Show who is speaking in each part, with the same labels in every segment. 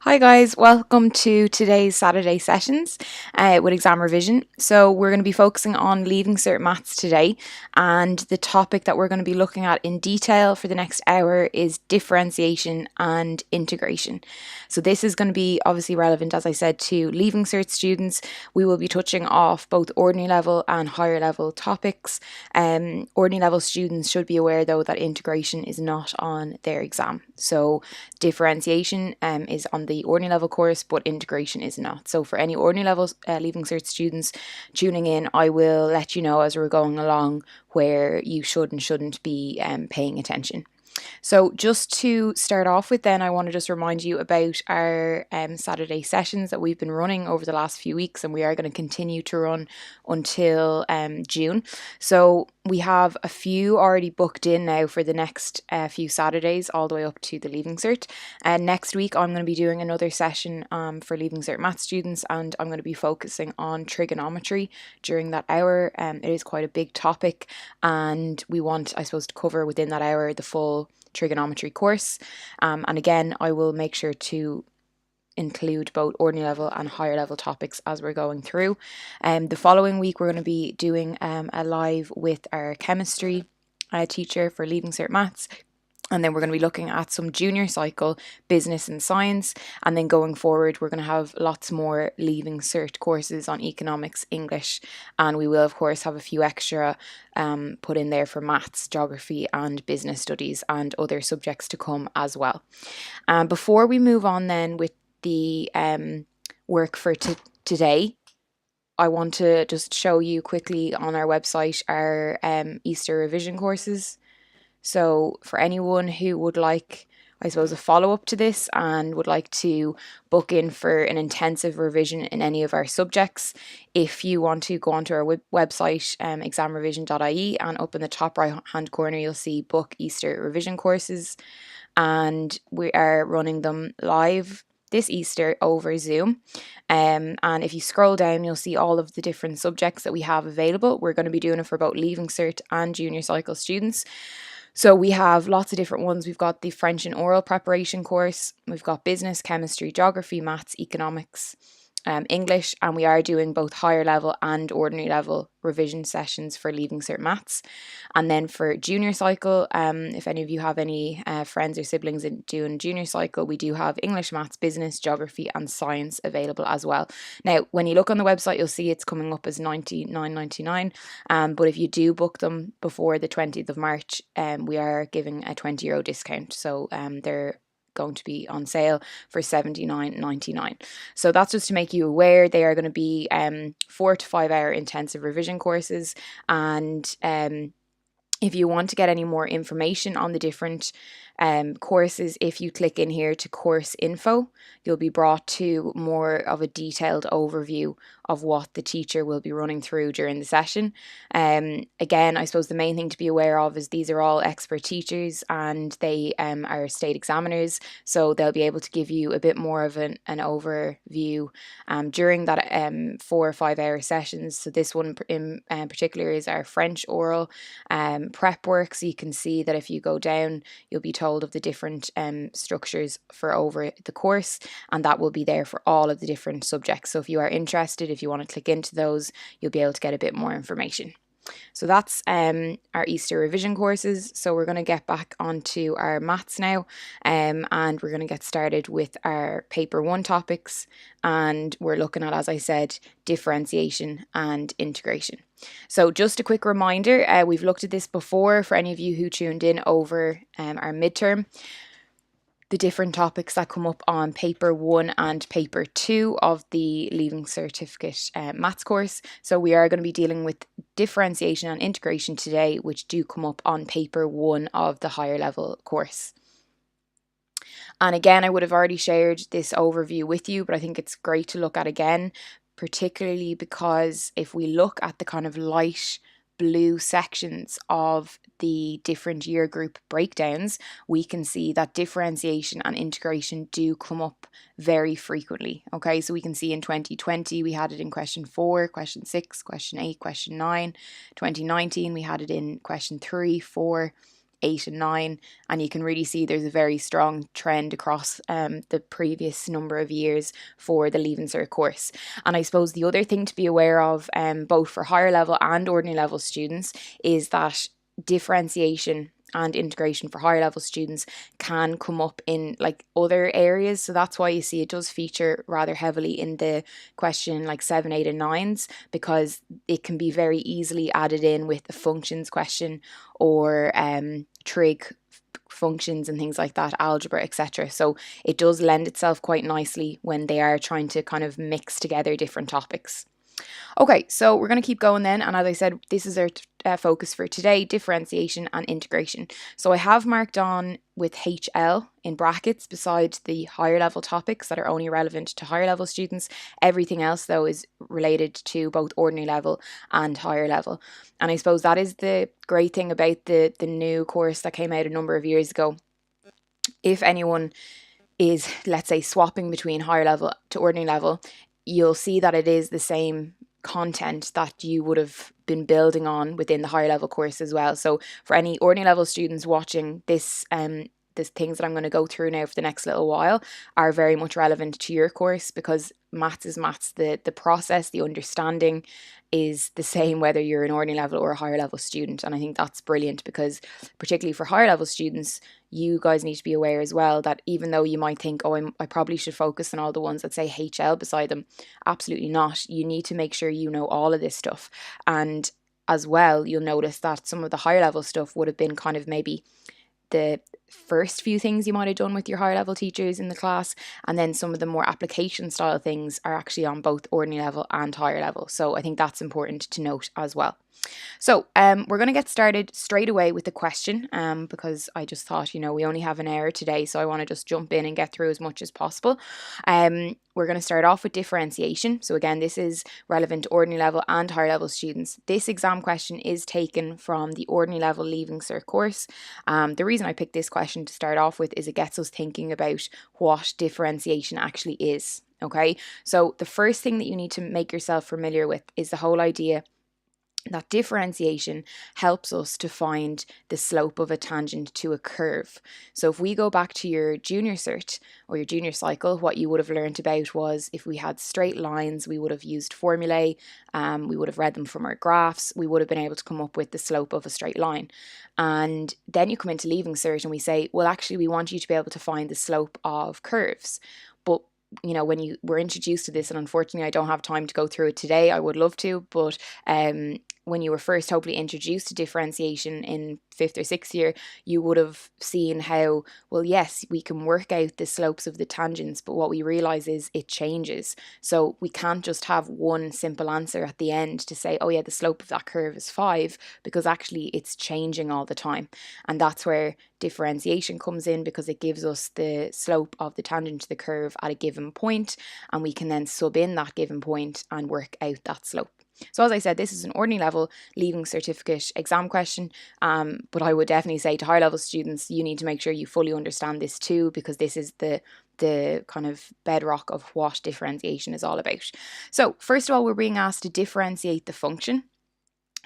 Speaker 1: Hi guys, welcome to today's Saturday sessions with ExamRevision. So we're going to be focusing on Leaving Cert Maths today, and the topic that we're going to be looking at in detail for the next hour is differentiation and integration. So this is going to be obviously relevant, as I said, to Leaving Cert students. We will be touching off both ordinary level and higher level topics. Ordinary level students should be aware though that integration is not on their exam. So differentiation is on the ordinary level course, but integration is not. So for any ordinary level Leaving Cert students tuning in, I will let you know as we're going along where you should and shouldn't be paying attention. So just to start off with then, I want to just remind you about our Saturday sessions that we've been running over the last few weeks, and we are going to continue to run until June. So we have a few already booked in now for the next few Saturdays, all the way up to the Leaving Cert. And next week, I'm going to be doing another session for Leaving Cert Math students, and I'm going to be focusing on trigonometry during that hour. It is quite a big topic, and we want, I suppose, to cover within that hour the full trigonometry course. And again, I will make sure to include both ordinary level and higher level topics as we're going through. The following week, we're going to be doing a live with our chemistry teacher for Leaving Cert Maths. And then we're going to be looking at some junior cycle business and science. And then going forward, we're going to have lots more Leaving Cert courses on economics, English. And we will, of course, have a few extra put in there for maths, geography, and business studies and other subjects to come as well. Before we move on then with the work for today, I want to just show you quickly on our website our Easter revision courses. So for anyone who would like, I suppose, a follow-up to this and would like to book in for an intensive revision in any of our subjects, if you want to go onto our website, examrevision.ie, and up in the top right-hand corner, you'll see Book Easter Revision Courses. And we are running them live this Easter over Zoom. And if you scroll down, you'll see all of the different subjects that we have available. We're going to be doing it for both Leaving Cert and Junior Cycle students. So we have lots of different ones. We've got the French and oral preparation course. We've got business, chemistry, geography, maths, economics, English, and we are doing both higher level and ordinary level revision sessions for Leaving Cert Maths. And then for junior cycle, if any of you have any friends or siblings doing junior cycle, we do have English, maths, business, geography, and science available as well. Now, when you look on the website, you'll see it's coming up as $99.99. But if you do book them before the 20th of March, we are giving a €20 discount. So they're going to be on sale for $79.99. So that's just to make you aware. They are going to be 4 to 5 hour intensive revision courses. And if you want to get any more information on the different courses, if you click in here to course info, you'll be brought to more of a detailed overview of what the teacher will be running through during the session. Again, I suppose the main thing to be aware of is these are all expert teachers, and they are state examiners, so they'll be able to give you a bit more of an overview during that 4 or 5 hour sessions. So this one in particular is our French oral prep work. So you can see that if you go down, you'll be told of the different structures for over the course, and that will be there for all of the different subjects. So if you are interested, if you want to click into those, you'll be able to get a bit more information. So that's our Easter revision courses. So we're going to get back onto our maths now, and we're going to get started with our paper 1 topics, and we're looking at, as I said, differentiation and integration. So just a quick reminder, we've looked at this before for any of you who tuned in over our midterm. The different topics that come up on paper 1 and paper 2 of the Leaving Certificate maths course. So we are going to be dealing with differentiation and integration today, which do come up on paper 1 of the higher level course. And again, I would have already shared this overview with you, but I think it's great to look at again, particularly because if we look at the kind of light blue sections of the different year group breakdowns, we can see that differentiation and integration do come up very frequently. Okay, so we can see in 2020 we had it in question 4, question 6, question 8, question 9. 2019 we had it in question 3, 4, 8 and 9, and you can really see there's a very strong trend across the previous number of years for the Leaving Cert course. And I suppose the other thing to be aware of, both for higher level and ordinary level students, is that differentiation and integration for higher level students can come up in like other areas. So that's why you see it does feature rather heavily in the question like 7, 8 and 9s, because it can be very easily added in with a functions question or trig functions and things like that, algebra, etc. So it does lend itself quite nicely when they are trying to kind of mix together different topics. Okay, so we're going to keep going then. And as I said, this is our focus for today, differentiation and integration. So I have marked on with HL in brackets beside the higher level topics that are only relevant to higher level students. Everything else, though, is related to both ordinary level and higher level. And I suppose that is the great thing about the new course that came out a number of years ago. If anyone is, let's say, swapping between higher level to ordinary level, you'll see that it is the same content that you would have been building on within the higher level course as well. So for any ordinary level students watching this, the things that I'm going to go through now for the next little while are very much relevant to your course, because maths is maths. The process, the understanding is the same whether you're an ordinary level or a higher level student. And I think that's brilliant, because particularly for higher level students, you guys need to be aware as well that even though you might think, oh, I probably should focus on all the ones that say HL beside them, absolutely not. You need to make sure you know all of this stuff. And as well, you'll notice that some of the higher level stuff would have been kind of maybe the first few things you might have done with your higher level teachers in the class, and then some of the more application style things are actually on both ordinary level and higher level. So I think that's important to note as well. So we're going to get started straight away with the question, because I just thought, we only have an hour today, so I want to just jump in and get through as much as possible. We're going to start off with differentiation. So again, this is relevant to ordinary level and higher level students. This exam question is taken from the ordinary level Leaving Cert course. The reason I picked this question to start off with is it gets us thinking about what differentiation actually is. Okay, so the first thing that you need to make yourself familiar with is the whole idea that differentiation helps us to find the slope of a tangent to a curve. So if we go back to your junior cert or your junior cycle, what you would have learned about was if we had straight lines, we would have used formulae, we would have read them from our graphs, we would have been able to come up with the slope of a straight line. And then you come into Leaving Cert and we say, well, actually, we want you to be able to find the slope of curves. But when you were introduced to this, and unfortunately I don't have time to go through it today, I would love to, but when you were first hopefully introduced to differentiation in 5th or 6th year, you would have seen how, well, yes, we can work out the slopes of the tangents, but what we realize is it changes. So we can't just have one simple answer at the end to say, oh yeah, the slope of that curve is 5, because actually it's changing all the time. And that's where differentiation comes in, because it gives us the slope of the tangent to the curve at a given point, and we can then sub in that given point and work out that slope. So as I said, this is an ordinary level Leaving Certificate exam question, but I would definitely say to higher level students, you need to make sure you fully understand this too, because this is the kind of bedrock of what differentiation is all about. So first of all, we're being asked to differentiate the function.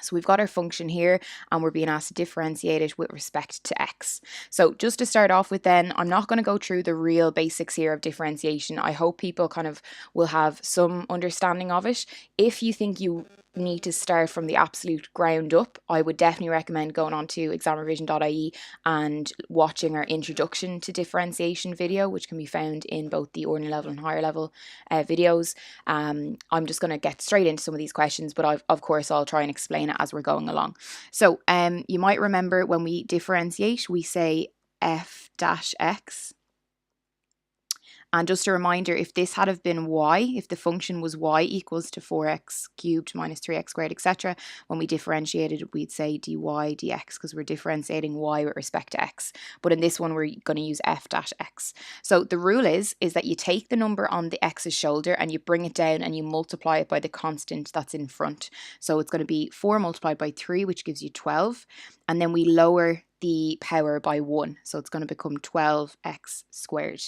Speaker 1: So we've got our function here and we're being asked to differentiate it with respect to x. So just to start off with then, I'm not going to go through the real basics here of differentiation. I hope people kind of will have some understanding of it. If you think you need to start from the absolute ground up, I would definitely recommend going on to ExamRevision.ie and watching our introduction to differentiation video, which can be found in both the ordinary level and higher level videos. I'm just going to get straight into some of these questions, but of course I'll try and explain it as we're going along. So you might remember when we differentiate, we say f dash x. And just a reminder, if this had have been y, if the function was y equals to 4x cubed minus 3x squared, etc., when we differentiated, we'd say dy dx, because we're differentiating y with respect to x. But in this one, we're going to use f dash x. So the rule is that you take the number on the x's shoulder and you bring it down and you multiply it by the constant that's in front. So it's going to be 4 multiplied by 3, which gives you 12. And then we lower the power by 1. So it's going to become 12x squared.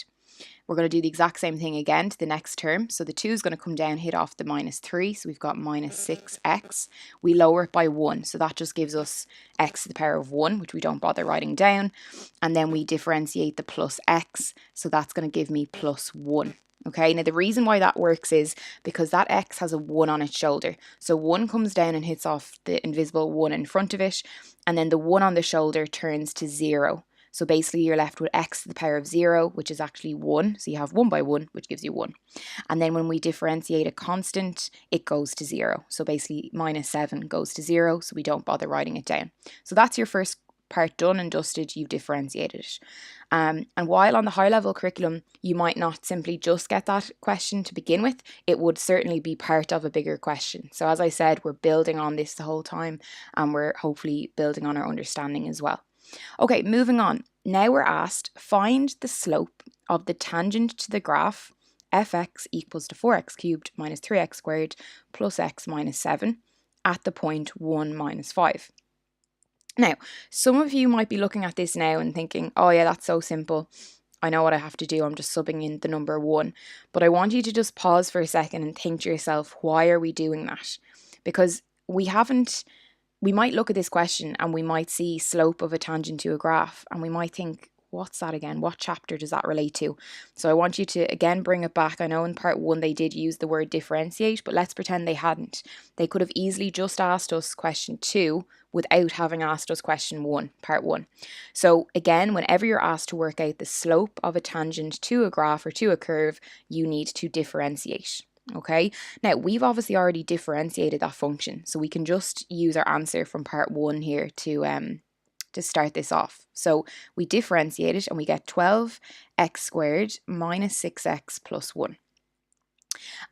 Speaker 1: We're going to do the exact same thing again to the next term. So the 2 is going to come down, hit off the minus 3. So we've got minus 6x. We lower it by 1. So that just gives us x to the power of 1, which we don't bother writing down. And then we differentiate the plus x. So that's going to give me plus 1. Okay, now the reason why that works is because that x has a 1 on its shoulder. So 1 comes down and hits off the invisible 1 in front of it, and then the 1 on the shoulder turns to 0. So basically you're left with x to the power of 0, which is actually 1. So you have 1 by 1, which gives you 1. And then when we differentiate a constant, it goes to 0. So basically minus 7 goes to 0, so we don't bother writing it down. So that's your first part done and dusted. You've differentiated it. And while on the high level curriculum, you might not simply just get that question to begin with, it would certainly be part of a bigger question. So as I said, we're building on this the whole time, and we're hopefully building on our understanding as well. Okay, moving on. Now we're asked, find the slope of the tangent to the graph fx equals to 4x cubed minus 3x squared plus x minus 7 at the point 1 minus 5. Now, some of you might be looking at this now and thinking, oh yeah, that's so simple. I know what I have to do. I'm just subbing in the number 1. But I want you to just pause for a second and think to yourself, why are we doing that? Because we might look at this question and we might see slope of a tangent to a graph and we might think, what's that again? What chapter does that relate to? So I want you to again bring it back. I know in part 1 they did use the word differentiate, but let's pretend they hadn't. They could have easily just asked us question 2 without having asked us question 1, part 1. So again, whenever you're asked to work out the slope of a tangent to a graph or to a curve, you need to differentiate. Okay, now we've obviously already differentiated that function, so we can just use our answer from part 1 here to start this off. So we differentiate it and we get 12x squared minus 6x plus 1.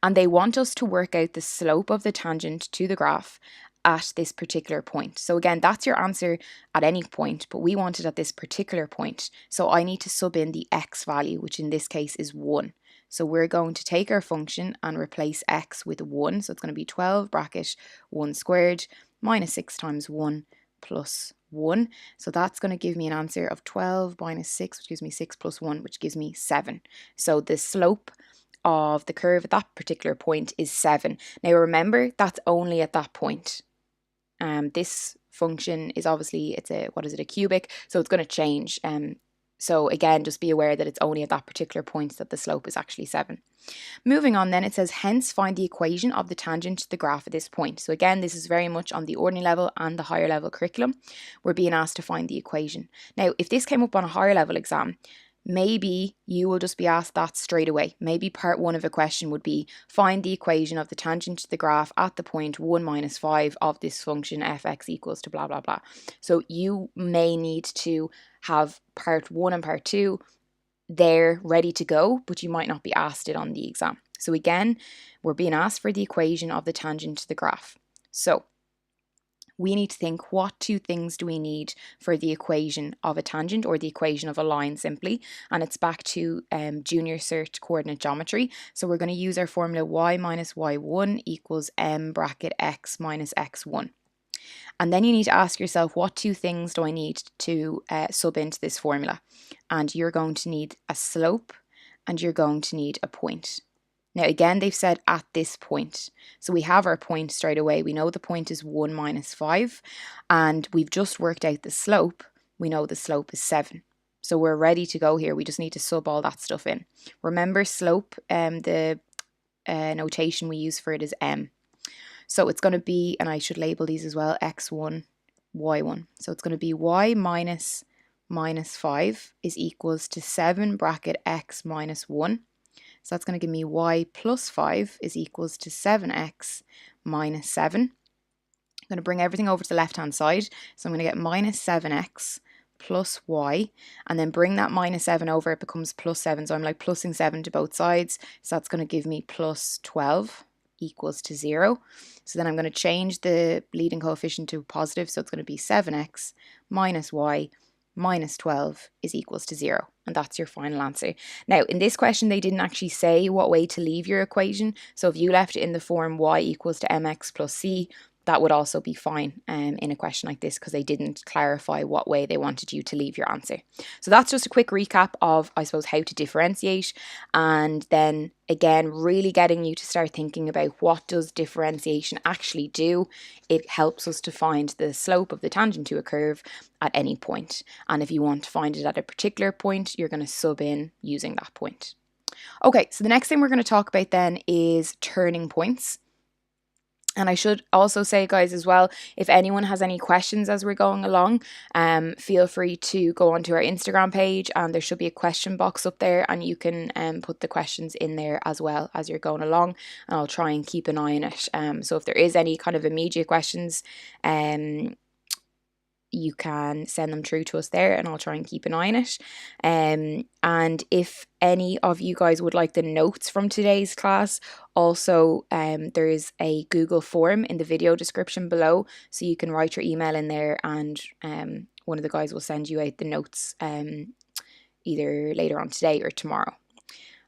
Speaker 1: And they want us to work out the slope of the tangent to the graph at this particular point. So again, that's your answer at any point, but we want it at this particular point. So I need to sub in the x value, which in this case is 1. So we're going to take our function and replace x with 1. So it's going to be 12 bracket 1 squared minus 6 times 1 plus 1. So that's going to give me an answer of 12 minus 6, which gives me 6 plus 1, which gives me 7. So the slope of the curve at that particular point is 7. Now remember, that's only at that point. This function is obviously, it's a cubic, so it's going to change. So again, just be aware that it's only at that particular point that the slope is actually 7. Moving on then, it says, hence find the equation of the tangent to the graph at this point. So again, this is very much on the ordinary level and the higher level curriculum. We're being asked to find the equation. Now, if this came up on a higher level exam, maybe you will just be asked that straight away. Maybe part 1 of a question would be, find the equation of the tangent to the graph at the point 1 minus 5 of this function fx equals to blah, blah, blah. So you may need to have part 1 and part 2 there ready to go, but you might not be asked it on the exam. So again, we're being asked for the equation of the tangent to the graph. So we need to think, what 2 things do we need for the equation of a tangent, or the equation of a line simply? And it's back to junior cert coordinate geometry. So we're going to use our formula y minus y1 equals m bracket x minus x1. And then you need to ask yourself, what 2 things do I need to sub into this formula? And you're going to need a slope and you're going to need a point. Now again, they've said at this point. So we have our point straight away. We know the point is 1 minus 5 and we've just worked out the slope. We know the slope is 7. So we're ready to go here. We just need to sub all that stuff in. Remember slope, the notation we use for it is m. So it's going to be, and I should label these as well, x1, y1. So it's going to be y minus 5 is equals to 7 bracket x minus 1. So that's going to give me y plus 5 is equals to 7x minus 7. I'm going to bring everything over to the left-hand side. So I'm going to get minus 7x plus y, and then bring that minus 7 over, it becomes plus 7. So I'm like plussing 7 to both sides. So that's going to give me plus 12 equals to 0. So then I'm going to change the leading coefficient to positive. So it's going to be 7x minus y minus 12 is equals to 0. And that's your final answer. Now, in this question, they didn't actually say what way to leave your equation. So if you left it in the form y equals to mx plus c, that would also be fine in a question like this, because they didn't clarify what way they wanted you to leave your answer. So that's just a quick recap of, I suppose, how to differentiate, and then again really getting you to start thinking about what does differentiation actually do. It helps us to find the slope of the tangent to a curve at any point, and if you want to find it at a particular point, you're going to sub in using that point. Okay, so the next thing we're going to talk about then is turning points. And I should also say, guys, as well, if anyone has any questions as we're going along, feel free to go onto our Instagram page, and there should be a question box up there, and you can put the questions in there as well as you're going along, and I'll try and keep an eye on it. So if there is any kind of immediate questions, you can send them through to us there, and I'll try and keep an eye on it. And if any of you guys would like the notes from today's class, also there is a Google form in the video description below, so you can write your email in there, and one of the guys will send you out the notes either later on today or tomorrow.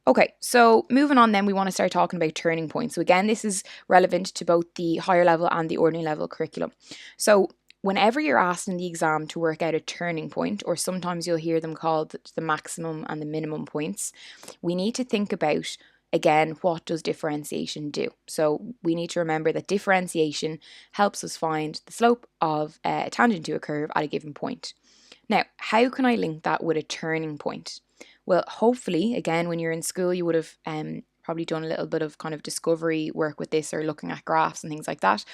Speaker 1: Okay, so moving on then, we want to start talking about turning points. So again, this is relevant to both the higher level and the ordinary level curriculum. So whenever you're asked in the exam to work out a turning point, or sometimes you'll hear them called the maximum and the minimum points, we need to think about, again, what does differentiation do? So we need to remember that differentiation helps us find the slope of a tangent to a curve at a given point. Now, how can I link that with a turning point? Well, hopefully, again, when you're in school, you would have probably done a little bit of kind of discovery work with this, or looking at graphs and things like that.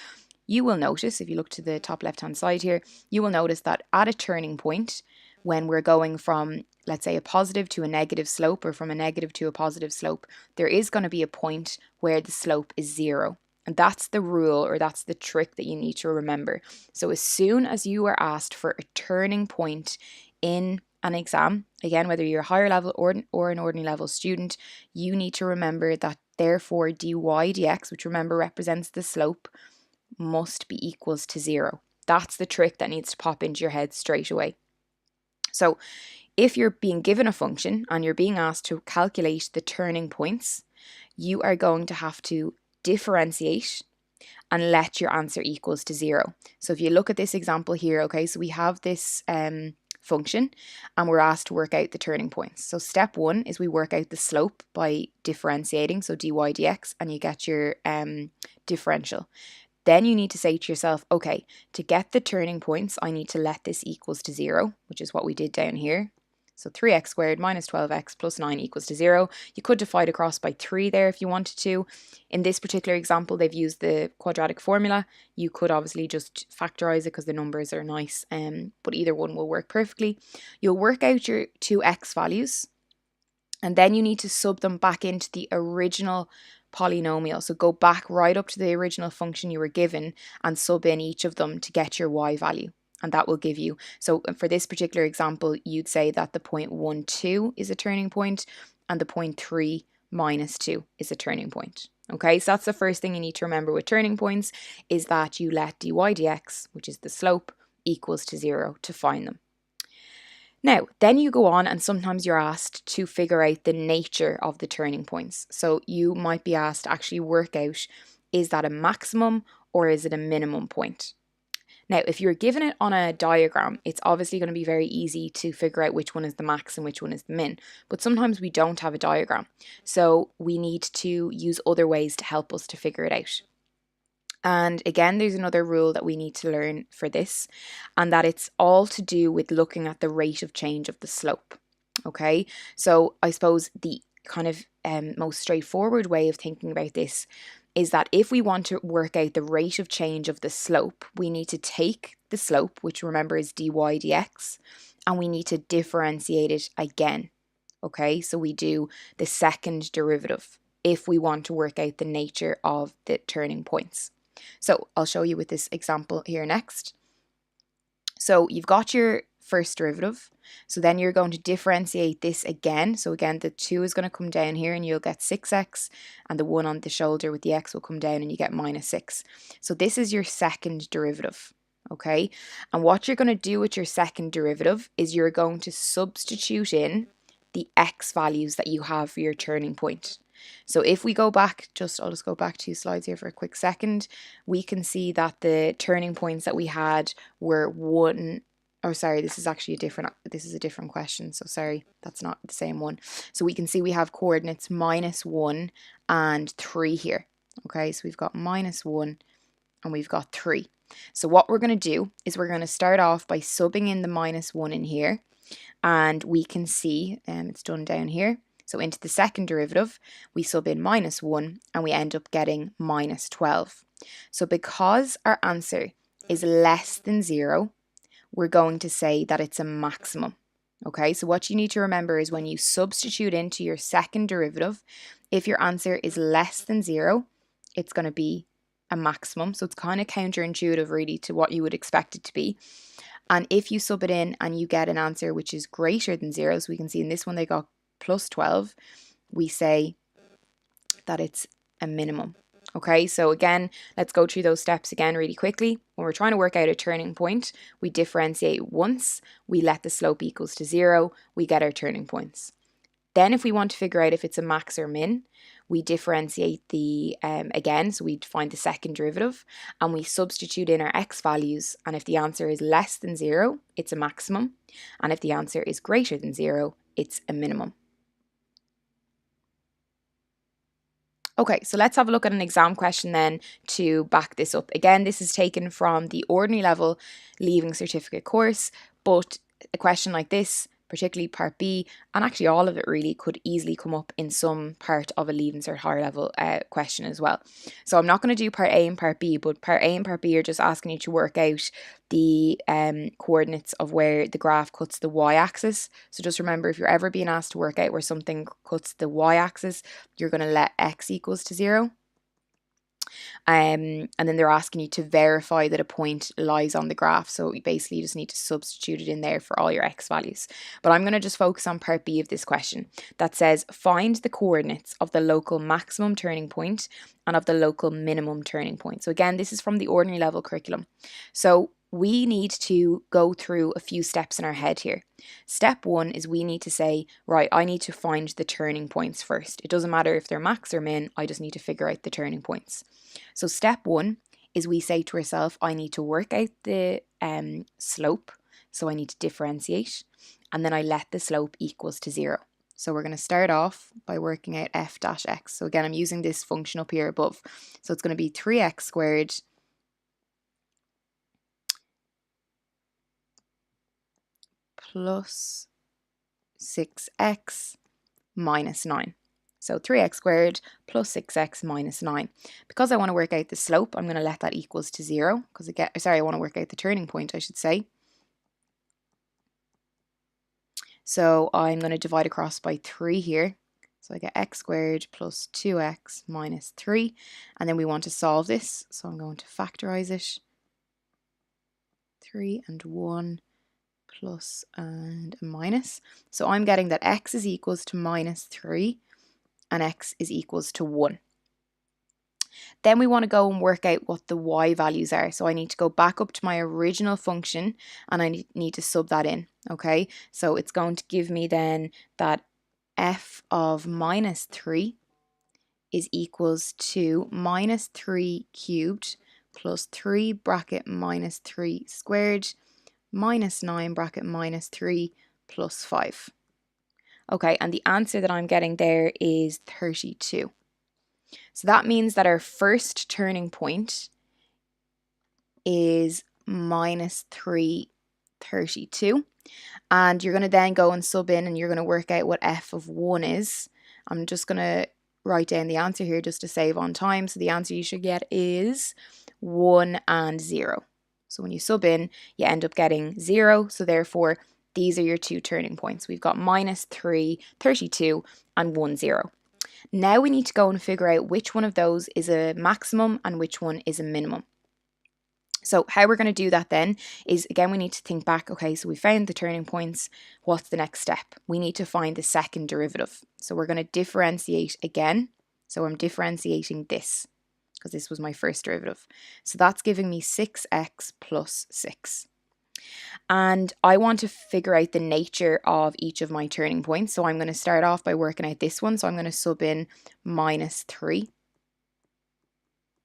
Speaker 1: You will notice, if you look to the top left-hand side here, you will notice that at a turning point, when we're going from, let's say, a positive to a negative slope, or from a negative to a positive slope, there is going to be a point where the slope is 0. And that's the rule, or that's the trick that you need to remember. So as soon as you are asked for a turning point in an exam, again, whether you're a higher level or an ordinary level student, you need to remember that therefore dy dx, which remember represents the slope, must be equals to 0. That's the trick that needs to pop into your head straight away. So if you're being given a function and you're being asked to calculate the turning points, you are going to have to differentiate and let your answer equals to 0. So if you look at this example here, okay, so we have this function and we're asked to work out the turning points. So step 1 is we work out the slope by differentiating, so dy dx, and you get your differential. Then you need to say to yourself, okay, to get the turning points, I need to let this equals to 0, which is what we did down here. So 3x squared minus 12x plus 9 equals to 0. You could divide across by 3 there if you wanted to. In this particular example, they've used the quadratic formula. You could obviously just factorize it because the numbers are nice, but either one will work perfectly. You'll work out your two x values, and then you need to sub them back into the original polynomial. So go back right up to the original function you were given and sub in each of them to get your y value. And that will give you, so for this particular example, you'd say that the 0.12 is a turning point and the 0.3 minus 2 is a turning point. Okay, so that's the first thing you need to remember with turning points, is that you let dy dx, which is the slope, equals to 0 to find them. Now, then you go on, and sometimes you're asked to figure out the nature of the turning points. So you might be asked to actually work out, is that a maximum or is it a minimum point? Now, if you're given it on a diagram, it's obviously going to be very easy to figure out which one is the max and which one is the min. But sometimes we don't have a diagram. So we need to use other ways to help us to figure it out. And again, there's another rule that we need to learn for this, and that it's all to do with looking at the rate of change of the slope. Okay, so I suppose the kind of most straightforward way of thinking about this is that if we want to work out the rate of change of the slope, we need to take the slope, which remember is dy dx, and we need to differentiate it again. Okay, so we do the second derivative if we want to work out the nature of the turning points. So I'll show you with this example here next. So you've got your first derivative. So then you're going to differentiate this again. So again, the 2 is going to come down here and you'll get 6x, and the 1 on the shoulder with the x will come down and you get minus 6. So this is your second derivative. Okay, and what you're going to do with your second derivative is you're going to substitute in the x values that you have for your turning point. So if we go back, I'll just go back 2 slides here for a quick second, we can see that the turning points that we had were 1, oh sorry, this is actually a different question, so sorry, that's not the same one. So we can see we have coordinates -1 and 3 here. Okay, so we've got -1 and we've got 3. So what we're going to do is we're going to start off by subbing in the -1 in here, and we can see it's done down here. So into the second derivative, we sub in -1 and we end up getting -12. So because our answer is less than 0, we're going to say that it's a maximum. Okay, so what you need to remember is when you substitute into your second derivative, if your answer is less than 0, it's going to be a maximum. So it's kind of counterintuitive really to what you would expect it to be. And if you sub it in and you get an answer which is greater than 0, so we can see in this one they got +12, we say that it's a minimum. Okay, so again, let's go through those steps again really quickly. When we're trying to work out a turning point, we differentiate once, we let the slope equals to 0, we get our turning points. Then if we want to figure out if it's a max or min, we differentiate again, so we find the second derivative and we substitute in our x values, and if the answer is less than 0, it's a maximum, and if the answer is greater than 0, it's a minimum. Okay, so let's have a look at an exam question then to back this up. Again, this is taken from the ordinary level leaving certificate course, but a question like this, particularly part B, and actually all of it really, could easily come up in some part of a leaving cert higher level question as well. So I'm not going to do part A and part B, but part A and part B are just asking you to work out the coordinates of where the graph cuts the y-axis. So just remember, if you're ever being asked to work out where something cuts the y-axis, you're going to let x equals to 0. And then they're asking you to verify that a point lies on the graph. So you basically just need to substitute it in there for all your x values. But I'm going to just focus on part B of this question that says find the coordinates of the local maximum turning point and of the local minimum turning point. So again, this is from the ordinary level curriculum. So we need to go through a few steps in our head here. Step 1 is we need to say, right, I need to find the turning points first. It doesn't matter if they're max or min, I just need to figure out the turning points. So step 1 is we say to ourselves, I need to work out the slope, so I need to differentiate, and then I let the slope equals to 0. So we're going to start off by working out f dash x. So again, I'm using this function up here above. So it's going to be 3x squared plus 6x minus 9. So 3x squared plus 6x minus 9. Because I want to work out the slope, I'm going to let that equals to 0. Because I want to work out the turning point, I should say. So I'm going to divide across by 3 here. So I get x squared plus 2x minus 3. And then we want to solve this. So I'm going to factorize it. 3 and 1 plus and a minus. So I'm getting that x is equals to minus 3 and x is equals to 1. Then we want to go and work out what the y values are. So I need to go back up to my original function and I need to sub that in. Okay, so it's going to give me then that f of minus 3 is equals to minus 3 cubed plus 3 bracket minus 3 squared minus 9 bracket minus 3 plus 5. Okay, and the answer that I'm getting there is 32. So that means that our first turning point is minus 332. And you're going to then go and sub in and you're going to work out what f of 1 is. I'm just going to write down the answer here just to save on time. So the answer you should get is 1 and 0. So when you sub in, you end up getting 0. So therefore, these are your two turning points. We've got minus 332 and 1, 0. Now we need to go and figure out which one of those is a maximum and which one is a minimum. So how we're going to do that then is, again, we need to think back. Okay, so we found the turning points. What's the next step? We need to find the second derivative. So we're going to differentiate again. So I'm differentiating this because this was my first derivative. So that's giving me 6x plus 6. And I want to figure out the nature of each of my turning points. So I'm going to start off by working out this one. So I'm going to sub in minus 3.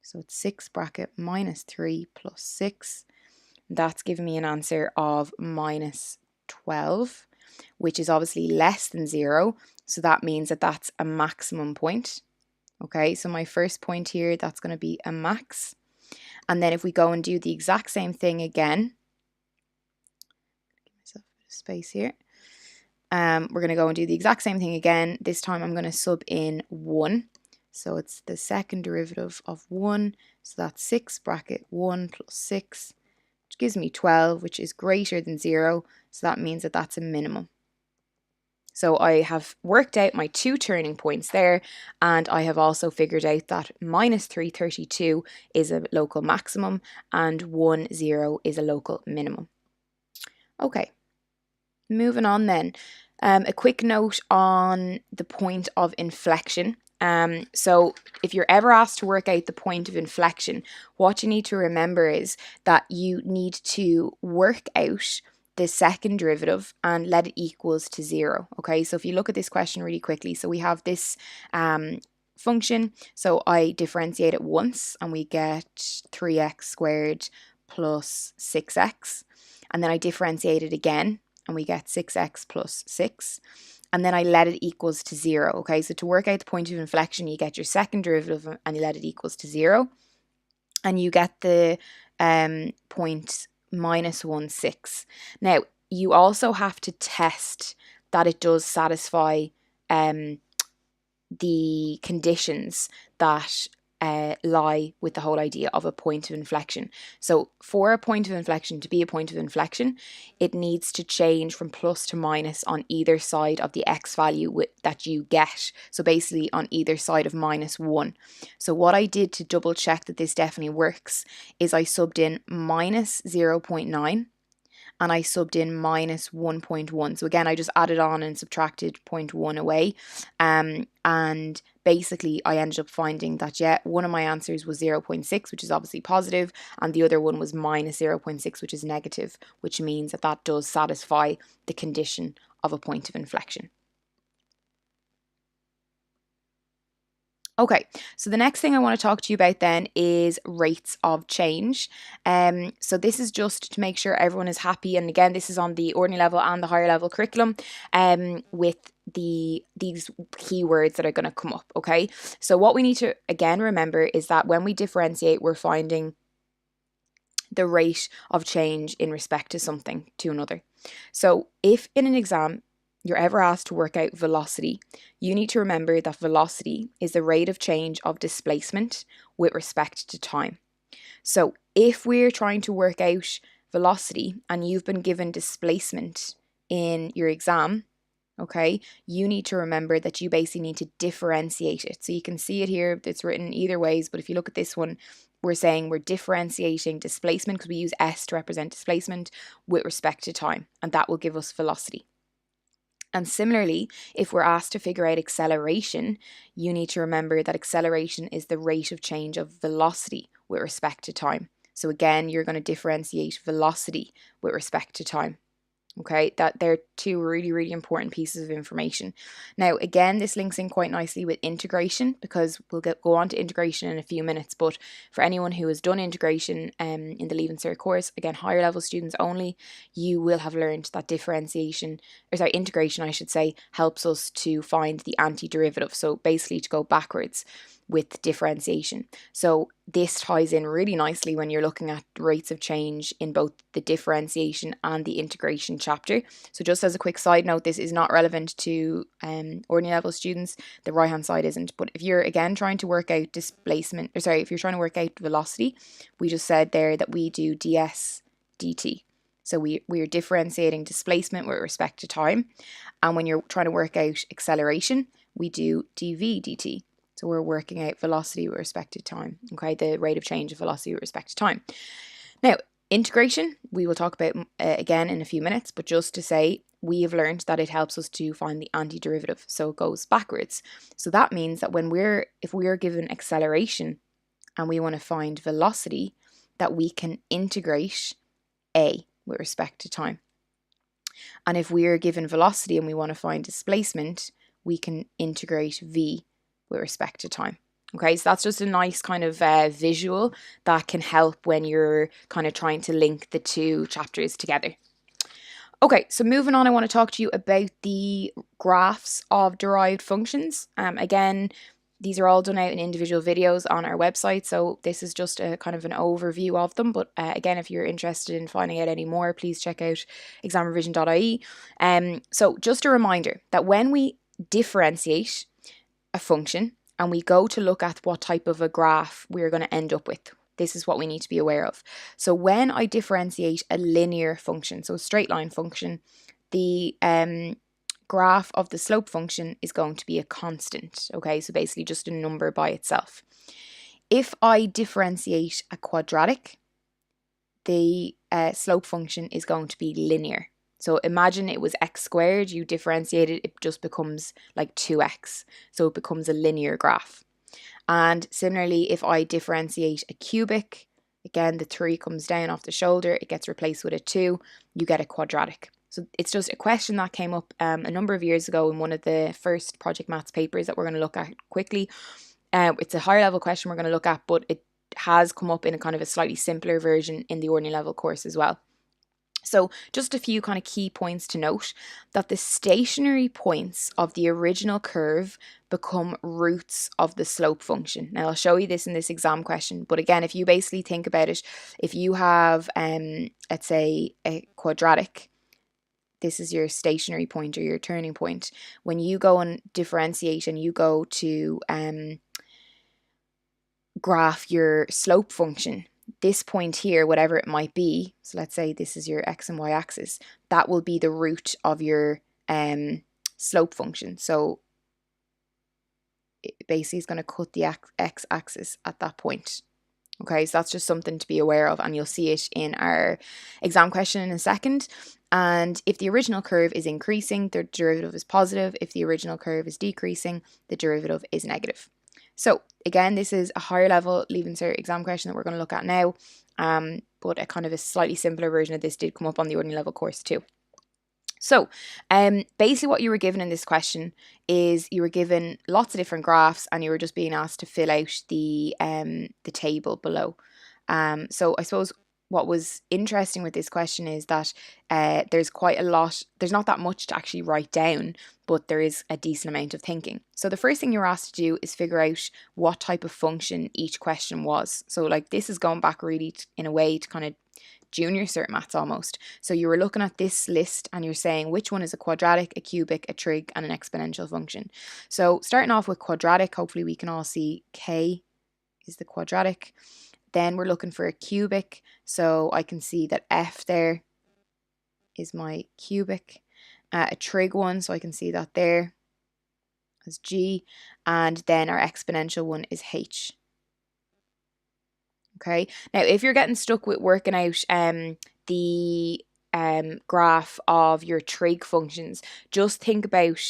Speaker 1: So it's 6 bracket minus 3 plus 6. That's giving me an answer of minus 12, which is obviously less than 0. So that means that that's a maximum point. Okay, so my first point here, that's going to be a max. And then if we go and do the exact same thing again, give myself a bit of space here. We're going to go and do the exact same thing again. This time I'm going to sub in 1. So it's the second derivative of 1. So that's 6 bracket 1 plus 6, which gives me 12, which is greater than 0. So that means that that's a minimum. So I have worked out my 2 turning points there, and I have also figured out that minus 332 is a local maximum and 1, 0 is a local minimum. Okay, moving on then. A quick note on the point of inflection. So if you're ever asked to work out the point of inflection, what you need to remember is that you need to work out the second derivative and let it equals to 0. Okay, so if you look at this question really quickly, so we have this function. So I differentiate it once and we get 3x squared plus 6x. And then I differentiate it again and we get 6x plus 6. And then I let it equals to 0. Okay, so to work out the point of inflection, you get your second derivative and you let it equals to 0. And you get the point minus 1, 6. Now, you also have to test that it does satisfy the conditions that lie with the whole idea of a point of inflection. So for a point of inflection to be a point of inflection, it needs to change from plus to minus on either side of the x value that you get. So basically on either side of minus 1. So what I did to double check that this definitely works is I subbed in minus 0.9 and I subbed in minus 1.1. So again, I just added on and subtracted 0.1 away. And basically I ended up finding that, yeah, one of my answers was 0.6, which is obviously positive, and the other one was minus 0.6, which is negative, which means that that does satisfy the condition of a point of inflection. Okay, so the next thing I want to talk to you about then is rates of change. So this is just to make sure everyone is happy, and again, this is on the ordinary level and the higher level curriculum with these keywords that are going to come up, okay? So what we need to, again, remember is that when we differentiate, we're finding the rate of change in respect to something to another. So if in an exam, you're ever asked to work out velocity, you need to remember that velocity is the rate of change of displacement with respect to time. So if we're trying to work out velocity and you've been given displacement in your exam, okay, you need to remember that you basically need to differentiate it. So you can see it here, it's written either ways, but if you look at this one, we're saying we're differentiating displacement because we use S to represent displacement with respect to time, and that will give us velocity. And similarly, if we're asked to figure out acceleration, you need to remember that acceleration is the rate of change of velocity with respect to time. So again, you're going to differentiate velocity with respect to time. Okay, that they're 2 really, really important pieces of information. Now, again, this links in quite nicely with integration because we'll go on to integration in a few minutes. But for anyone who has done integration in the Leaving Cert course, again, higher level students only, you will have learned that integration, I should say, helps us to find the antiderivative. So basically to go backwards with differentiation. So this ties in really nicely when you're looking at rates of change in both the differentiation and the integration chapter. So just as a quick side note, this is not relevant to ordinary level students. The right hand side isn't. But if you're again trying to work out if you're trying to work out velocity, we just said there that we do ds dt. So we're differentiating displacement with respect to time. And when you're trying to work out acceleration, we do dv dt. So we're working out velocity with respect to time, okay, the rate of change of velocity with respect to time. Now, integration, we will talk about again in a few minutes, but just to say, we have learned that it helps us to find the antiderivative, so it goes backwards. So that means that if we are given acceleration and we want to find velocity, that we can integrate a. with respect to time. And if we are given velocity and we want to find displacement, we can integrate v with respect to time. Okay, so that's just a nice kind of visual that can help when you're kind of trying to link the two chapters together. Okay, so moving on, I want to talk to you about the graphs of derived functions. Again, these are all done out in individual videos on our website, so this is just a kind of an overview of them. But again, if you're interested in finding out any more, please check out examrevision.ie. So just a reminder that when we differentiate a function and we go to look at what type of a graph we're going to end up with, this is what we need to be aware of. So when I differentiate a linear function, so a straight line function, the graph of the slope function is going to be a constant. Okay, so basically just a number by itself. If I differentiate a quadratic, the slope function is going to be linear. So imagine it was x squared, you differentiate it, it just becomes like 2x. So it becomes a linear graph. And similarly, if I differentiate a cubic, again, the 3 comes down off the shoulder, it gets replaced with a 2, you get a quadratic. So it's just a question that came up a number of years ago in one of the first project maths papers that we're going to look at quickly. It's a higher level question we're going to look at, but it has come up in a kind of a slightly simpler version in the ordinary level course as well. So just a few kind of key points to note, that the stationary points of the original curve become roots of the slope function. Now I'll show you this in this exam question, but again, if you basically think about it, if you have, let's say, a quadratic, this is your stationary point or your turning point. When you go and differentiate and you go to graph your slope function, this point here, whatever it might be, so let's say this is your x and y axis, that will be the root of your slope function. So it basically is going to cut the x axis at that point. Okay, so that's just something to be aware of, and you'll see it in our exam question in a second. And if the original curve is increasing, the derivative is positive. If the original curve is decreasing, the derivative is negative. So again, this is a higher level Leaving Cert exam question that we're going to look at now, but a kind of a slightly simpler version of this did come up on the ordinary level course too. So basically what you were given in this question is you were given lots of different graphs and you were just being asked to fill out the table below. So I suppose what was interesting with this question is that there's quite a lot, there's not that much to actually write down, but there is a decent amount of thinking. So the first thing you're asked to do is figure out what type of function each question was. So like this is going back really in a way to kind of junior cert maths almost. So you were looking at this list and you're saying which one is a quadratic, a cubic, a trig, and an exponential function. So starting off with quadratic, hopefully we can all see k is the quadratic. Then we're looking for a cubic, so I can see that f there is my cubic. A trig one, so I can see that there as g, and then our exponential one is h. Okay, now if you're getting stuck with working out the graph of your trig functions, just think about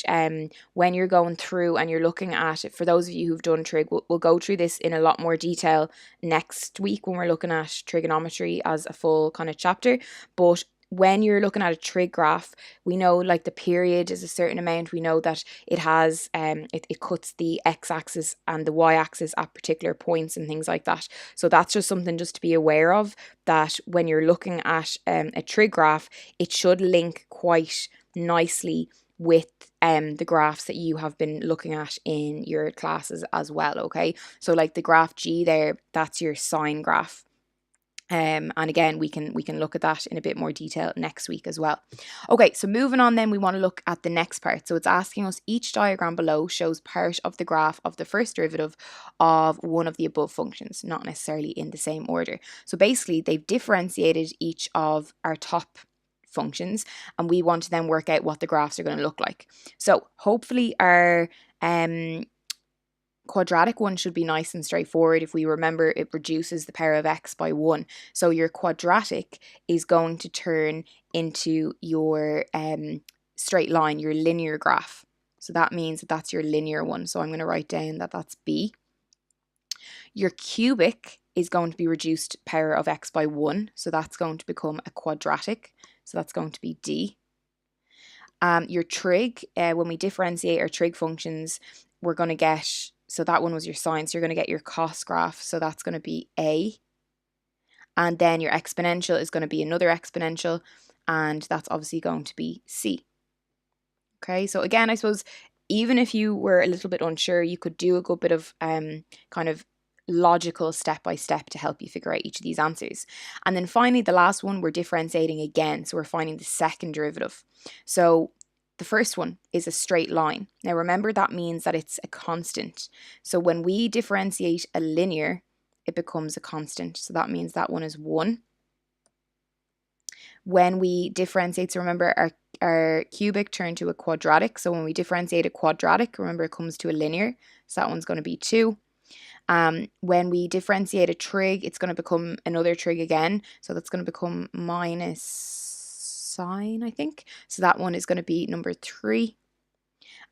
Speaker 1: when you're going through and you're looking at it. For those of you who've done trig, we'll go through this in a lot more detail next week when we're looking at trigonometry as a full kind of chapter. But when you're looking at a trig graph, we know like the period is a certain amount. We know that it has it cuts the x-axis and the y-axis at particular points and things like that. So that's just something just to be aware of, that when you're looking at a trig graph, it should link quite nicely with the graphs that you have been looking at in your classes as well. Okay, so like the graph G there, that's your sine graph. And again, we can look at that in a bit more detail next week as well. Okay, so moving on then, we want to look at the next part. So it's asking us, each diagram below shows part of the graph of the first derivative of one of the above functions, not necessarily in the same order. So basically, they've differentiated each of our top functions, and we want to then work out what the graphs are going to look like. So hopefully our quadratic one should be nice and straightforward. If we remember, it reduces the power of x by 1. So your quadratic is going to turn into your straight line, your linear graph. So that means that that's your linear one. So I'm going to write down that that's B. Your cubic is going to be reduced power of x by 1. So that's going to become a quadratic. So that's going to be d. Your trig, when we differentiate our trig functions, we're going to get, so that one was your sine, so you're going to get your cos graph. So that's going to be a. And then your exponential is going to be another exponential, and that's obviously going to be c. Okay, so again, I suppose even if you were a little bit unsure, you could do a good bit of kind of logical step by step to help you figure out each of these answers. And then finally, the last one, we're differentiating again. So we're finding the second derivative. So the first one is a straight line. Now remember, that means that it's a constant. So when we differentiate a linear, it becomes a constant. So that means that one is 1. When we differentiate, so remember our cubic turned to a quadratic. So when we differentiate a quadratic, remember it comes to a linear. So that one's going to be 2. When we differentiate a trig, it's going to become another trig again. So that's going to become minus sine, I think. So that one is going to be number 3.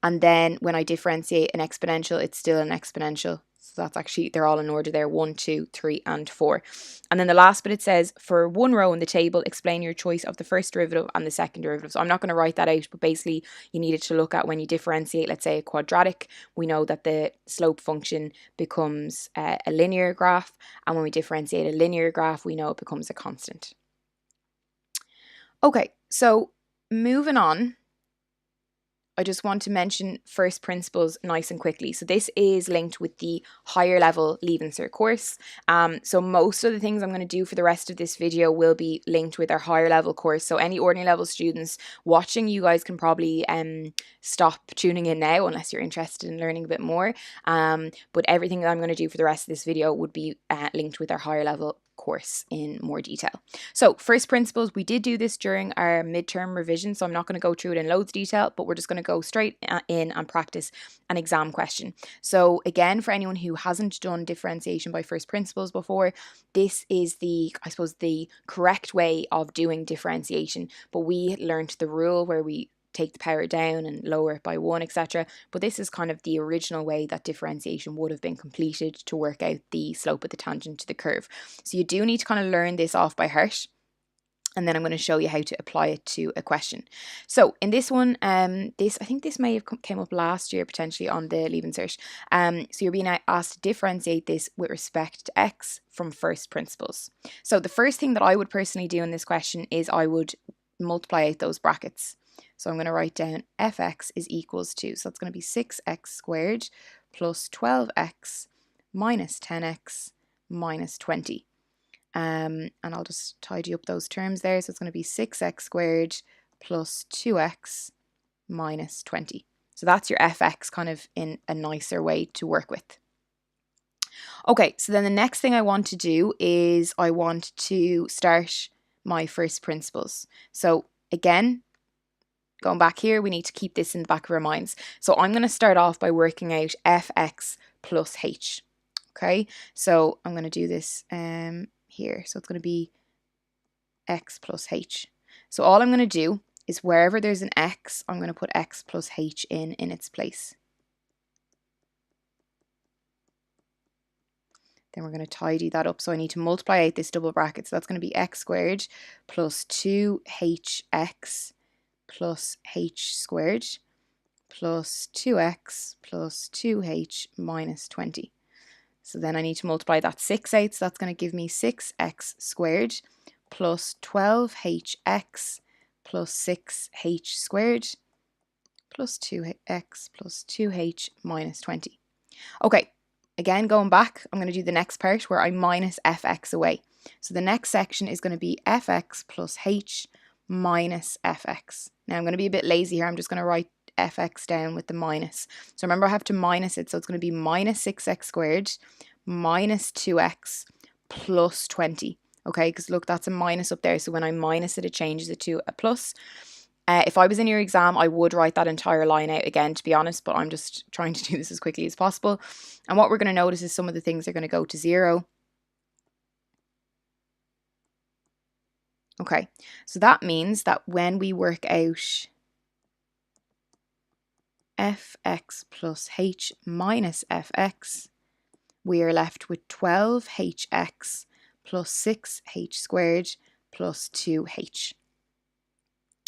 Speaker 1: And then when I differentiate an exponential, it's still an exponential. So that's actually, they're all in order there, 1, 2, 3, and 4. And then the last bit, it says, for one row in the table, explain your choice of the first derivative and the second derivative. So I'm not going to write that out, but basically you needed to look at when you differentiate, let's say a quadratic, we know that the slope function becomes a linear graph. And when we differentiate a linear graph, we know it becomes a constant. Okay, so moving on. I just want to mention first principles nice and quickly. So this is linked with the higher level Leaving Cert course. So most of the things I'm going to do for the rest of this video will be linked with our higher level course. So any ordinary level students watching, you guys can probably stop tuning in now unless you're interested in learning a bit more. But everything that I'm going to do for the rest of this video would be linked with our higher level course in more detail. So first principles, we did do this during our midterm revision, so I'm not going to go through it in loads of detail, but we're just going to go straight in and practice an exam question. So again, for anyone who hasn't done differentiation by first principles before, this is the, I suppose, the correct way of doing differentiation, but we learned the rule where we take the power down and lower it by 1, etc. But this is kind of the original way that differentiation would have been completed to work out the slope of the tangent to the curve. So you do need to kind of learn this off by heart. And then I'm going to show you how to apply it to a question. So in this one, I think this may have came up last year potentially on the Leaving Cert. So you're being asked to differentiate this with respect to x from first principles. So the first thing that I would personally do in this question is I would multiply out those brackets. So I'm going to write down fx is equals to, so that's going to be 6x squared plus 12x minus 10x minus 20. And I'll just tidy up those terms there. So it's going to be 6x squared plus 2x minus 20. So that's your fx kind of in a nicer way to work with. Okay, so then the next thing I want to do is I want to start my first principles. So again, going back here, we need to keep this in the back of our minds. So I'm going to start off by working out fx plus h. Okay, so I'm going to do this here. So it's going to be x plus h. So all I'm going to do is wherever there's an x, I'm going to put x plus h in its place. Then we're going to tidy that up. So I need to multiply out this double bracket. So that's going to be x squared plus 2hx plus h squared plus 2x plus 2h minus 20. So then I need to multiply that 6 out, so that's going to give me 6x squared plus 12hx plus 6h squared plus 2x plus 2h minus 20. Okay, again going back, I'm going to do the next part where I minus fx away. So the next section is going to be fx plus h minus fx. Now I'm going to be a bit lazy here. I'm just going to write fx down with the minus. So remember I have to minus it. So it's going to be minus 6x squared minus 2x plus 20. Okay, because look, that's a minus up there. So when I minus it, it changes it to a plus. If I was in your exam, I would write that entire line out again, to be honest, but I'm just trying to do this as quickly as possible. And what we're going to notice is some of the things are going to go to 0. Okay, so that means that when we work out fx plus h minus fx, we are left with 12hx plus 6h squared plus 2h.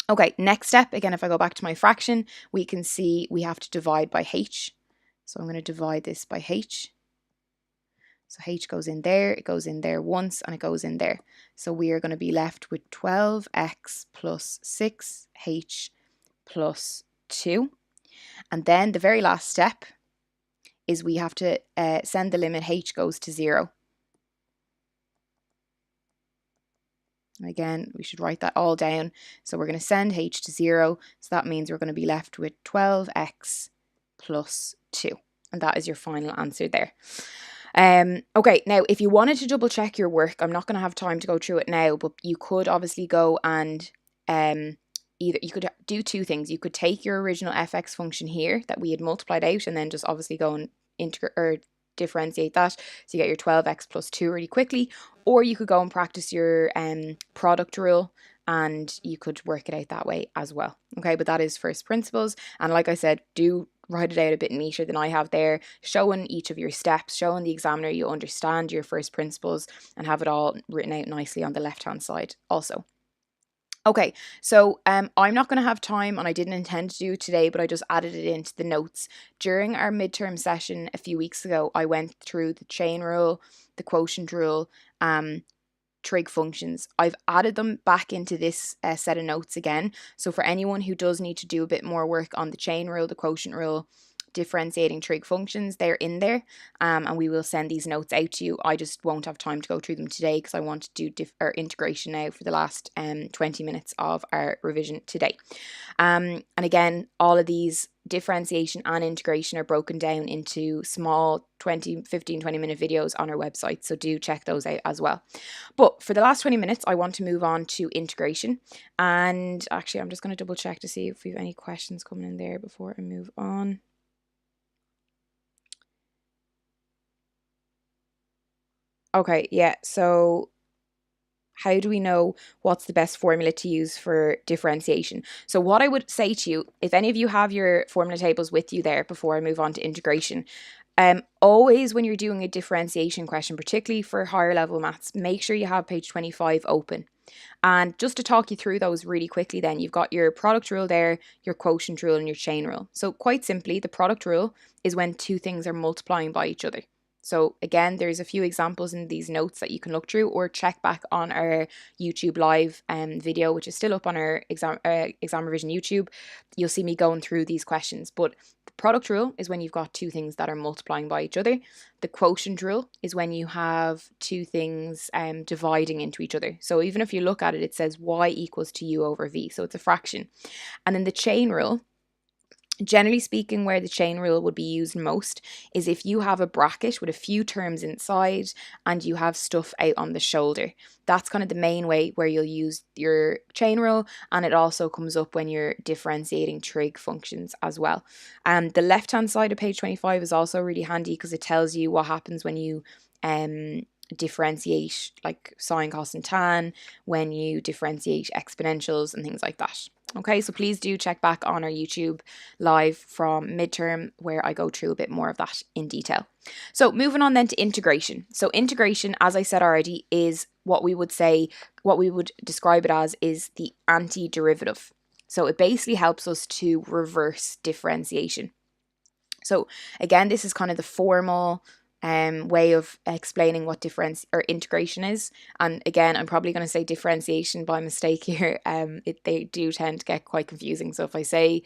Speaker 1: Okay, next step, again, if I go back to my fraction, we can see we have to divide by h. So I'm going to divide this by h. So h goes in there, it goes in there once, and it goes in there. So we are going to be left with 12x plus 6h plus 2. And then the very last step is we have to send the limit h goes to 0. Again, we should write that all down. So we're going to send h to 0. So that means we're going to be left with 12x plus 2. And that is your final answer there. Okay, now if you wanted to double check your work, I'm not going to have time to go through it now, but you could obviously go and either you could do two things. You could take your original fx function here that we had multiplied out and then just obviously go and integrate or differentiate that, so you get your 12x plus 2 really quickly, or you could go and practice your product rule and you could work it out that way as well. Okay, but that is first principles, and like I said, do write it out a bit neater than I have there, showing each of your steps, showing the examiner you understand your first principles, and have it all written out nicely on the left hand side also. Okay, so I'm not going to have time, and I didn't intend to do it today, but I just added it into the notes. During our midterm session a few weeks ago, I went through the chain rule, the quotient rule, trig functions. I've added them back into this set of notes again. So for anyone who does need to do a bit more work on the chain rule, the quotient rule, differentiating trig functions, they're in there, and we will send these notes out to you. I just won't have time to go through them today because I want to do integration now for the last 20 minutes of our revision today. And again, all of these differentiation and integration are broken down into small 15, 20 minute videos on our website, so do check those out as well. But for the last 20 minutes, I want to move on to integration. And actually, I'm just going to double check to see if we have any questions coming in there before I move on. Okay, yeah, so how do we know what's the best formula to use for differentiation? So what I would say to you, if any of you have your formula tables with you there before I move on to integration, always when you're doing a differentiation question, particularly for higher level maths, make sure you have page 25 open. And just to talk you through those really quickly then, you've got your product rule there, your quotient rule, and your chain rule. So quite simply, the product rule is when two things are multiplying by each other. So again, there's a few examples in these notes that you can look through, or check back on our YouTube live video, which is still up on our ExamRevision YouTube. You'll see me going through these questions. But the product rule is when you've got two things that are multiplying by each other. The quotient rule is when you have two things dividing into each other. So even if you look at it, it says y equals to u over v. So it's a fraction. And then the chain rule, generally speaking, where the chain rule would be used most is if you have a bracket with a few terms inside and you have stuff out on the shoulder. That's kind of the main way where you'll use your chain rule, and it also comes up when you're differentiating trig functions as well. The left hand side of page 25 is also really handy because it tells you what happens when you differentiate like sine, cos and tan, when you differentiate exponentials and things like that. Okay, so please do check back on our YouTube live from midterm where I go through a bit more of that in detail. So moving on then to integration. So integration, as I said already, is what we would describe it as is the antiderivative. So it basically helps us to reverse differentiation. So again, this is kind of the formal way of explaining what integration is. And again, I'm probably going to say differentiation by mistake here. They do tend to get quite confusing. So if I say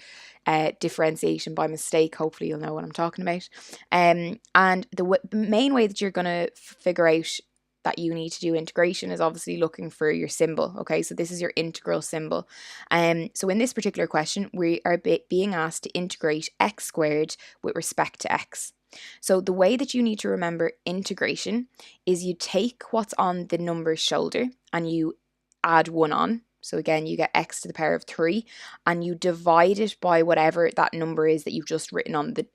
Speaker 1: differentiation by mistake, hopefully you'll know what I'm talking about. And the main way that you're going to figure out that you need to do integration is obviously looking for your symbol. Okay, so this is your integral symbol. So in this particular question, we are being asked to integrate x squared with respect to x. So the way that you need to remember integration is you take what's on the number's shoulder and you add 1 on. So again, you get x to the power of 3 and you divide it by whatever that number is that you've just written on the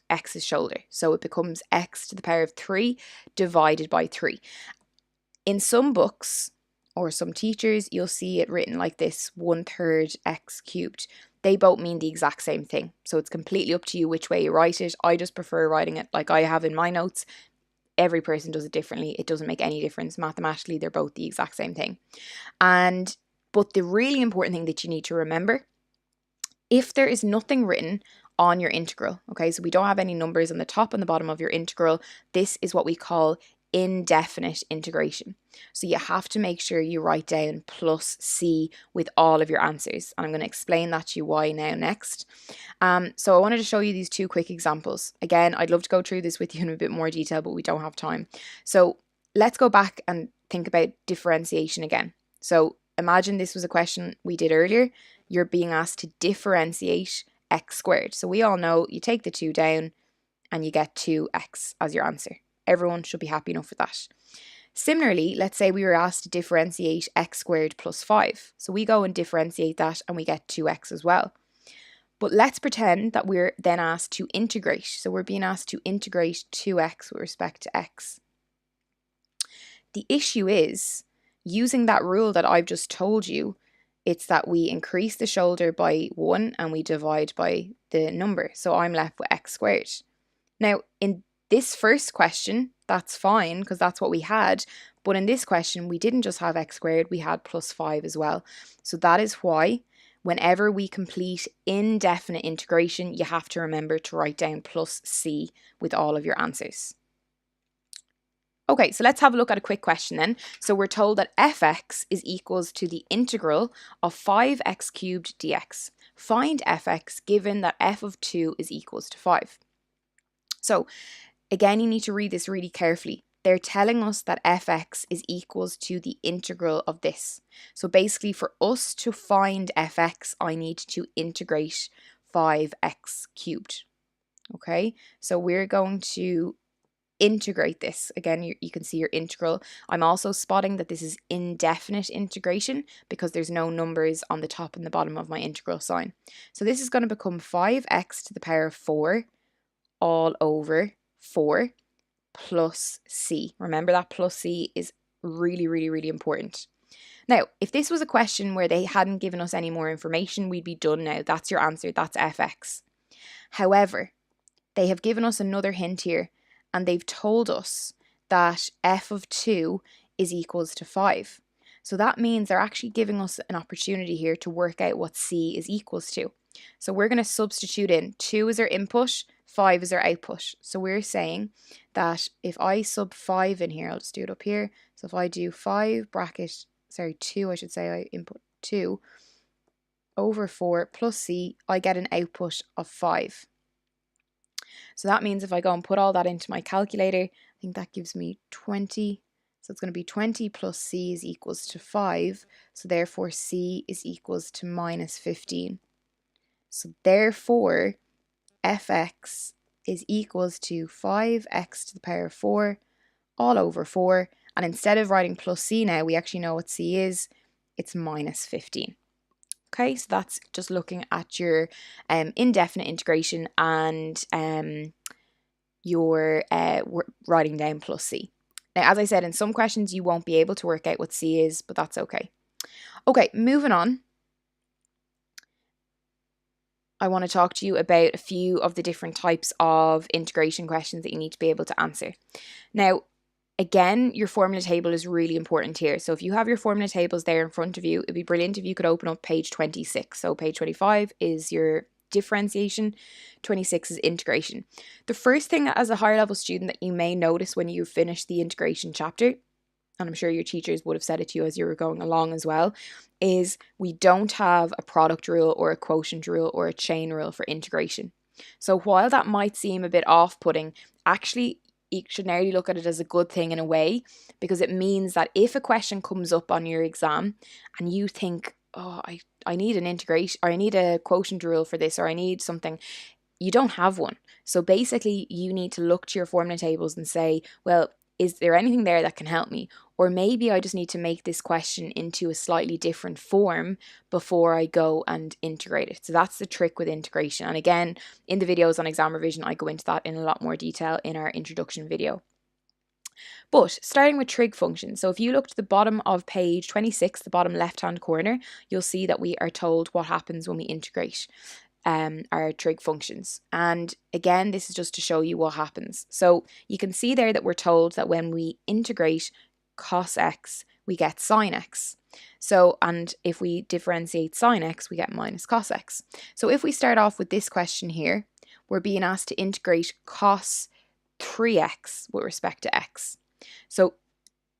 Speaker 1: x's shoulder. So it becomes x to the power of 3 divided by 3. In some books or some teachers, you'll see it written like this, 1/3 x cubed. they both mean the exact same thing. So it's completely up to you which way you write it. I just prefer writing it like I have in my notes. Every person does it differently. It doesn't make any difference. Mathematically, they're both the exact same thing. But the really important thing that you need to remember, if there is nothing written on your integral, okay, so we don't have any numbers on the top and the bottom of your integral, this is what we call indefinite integration. So you have to make sure you write down plus c with all of your answers. And I'm going to explain that to you why now next. So I wanted to show you these two quick examples. Again, I'd love to go through this with you in a bit more detail, but we don't have time. So let's go back and think about differentiation again. So imagine this was a question we did earlier. You're being asked to differentiate x squared. So we all know you take the 2 down and you get 2x as your answer. Everyone should be happy enough with that. Similarly, let's say we were asked to differentiate x squared plus 5. So we go and differentiate that and we get 2x as well. But let's pretend that we're then asked to integrate. So we're being asked to integrate 2x with respect to x. The issue is, using that rule that I've just told you, it's that we increase the shoulder by 1 and we divide by the number. So I'm left with x squared. Now, in this first question, that's fine because that's what we had. But in this question, we didn't just have x squared, we had plus 5 as well. So that is why whenever we complete indefinite integration, you have to remember to write down plus c with all of your answers. Okay, so let's have a look at a quick question then. So we're told that fx is equals to the integral of 5x cubed dx. Find fx given that f of 2 is equals to 5. So again, you need to read this really carefully. They're telling us that fx is equals to the integral of this. So basically for us to find fx, I need to integrate 5x cubed. Okay, so we're going to integrate this. Again, you can see your integral. I'm also spotting that this is indefinite integration because there's no numbers on the top and the bottom of my integral sign. So this is going to become 5x to the power of 4 all over 4 plus c. Remember that plus c is really, really, really important. Now, if this was a question where they hadn't given us any more information, we'd be done now. That's your answer. That's fx. However, they have given us another hint here, and they've told us that f of 2 is equals to 5. So that means they're actually giving us an opportunity here to work out what c is equals to. So we're going to substitute in 2 is our input, 5 is our output. So we're saying that if I sub 5 in here, I'll just do it up here. So if I do 5 bracket, 2, I should say, I input 2 over 4 plus c, I get an output of 5. So that means if I go and put all that into my calculator, I think that gives me 20. So it's going to be 20 plus c is equals to 5. So therefore c is equals to minus 15. So therefore fx is equals to 5x to the power of 4 all over 4. And instead of writing plus c now, we actually know what c is. It's minus 15. Okay, so that's just looking at your indefinite integration and your writing down plus c. Now, as I said, in some questions you won't be able to work out what c is, but that's okay. Okay, moving on. I want to talk to you about a few of the different types of integration questions that you need to be able to answer. Now, again, your formula table is really important here. So if you have your formula tables there in front of you, it'd be brilliant if you could open up page 26. So page 25 is your differentiation, 26 is integration. The first thing as a higher level student that you may notice when you finish the integration chapter, and I'm sure your teachers would have said it to you as you were going along as well, is we don't have a product rule or a quotient rule or a chain rule for integration. So while that might seem a bit off-putting, actually you should nearly look at it as a good thing in a way, because it means that if a question comes up on your exam and you think, oh, I need an integration, or I need a quotient rule for this, or I need something, you don't have one. So basically you need to look to your formula tables and say, well, is there anything there that can help me? Or maybe I just need to make this question into a slightly different form before I go and integrate it. So that's the trick with integration. And again, in the videos on exam revision, I go into that in a lot more detail in our introduction video. But starting with trig functions, so if you look to the bottom of page 26, the bottom left-hand corner, you'll see that we are told what happens when we integrate our trig functions. And again, this is just to show you what happens. So you can see there that we're told that when we integrate cos x, we get sine x. So, and if we differentiate sine x, we get minus cos x. So if we start off with this question here, we're being asked to integrate cos 3x with respect to x. So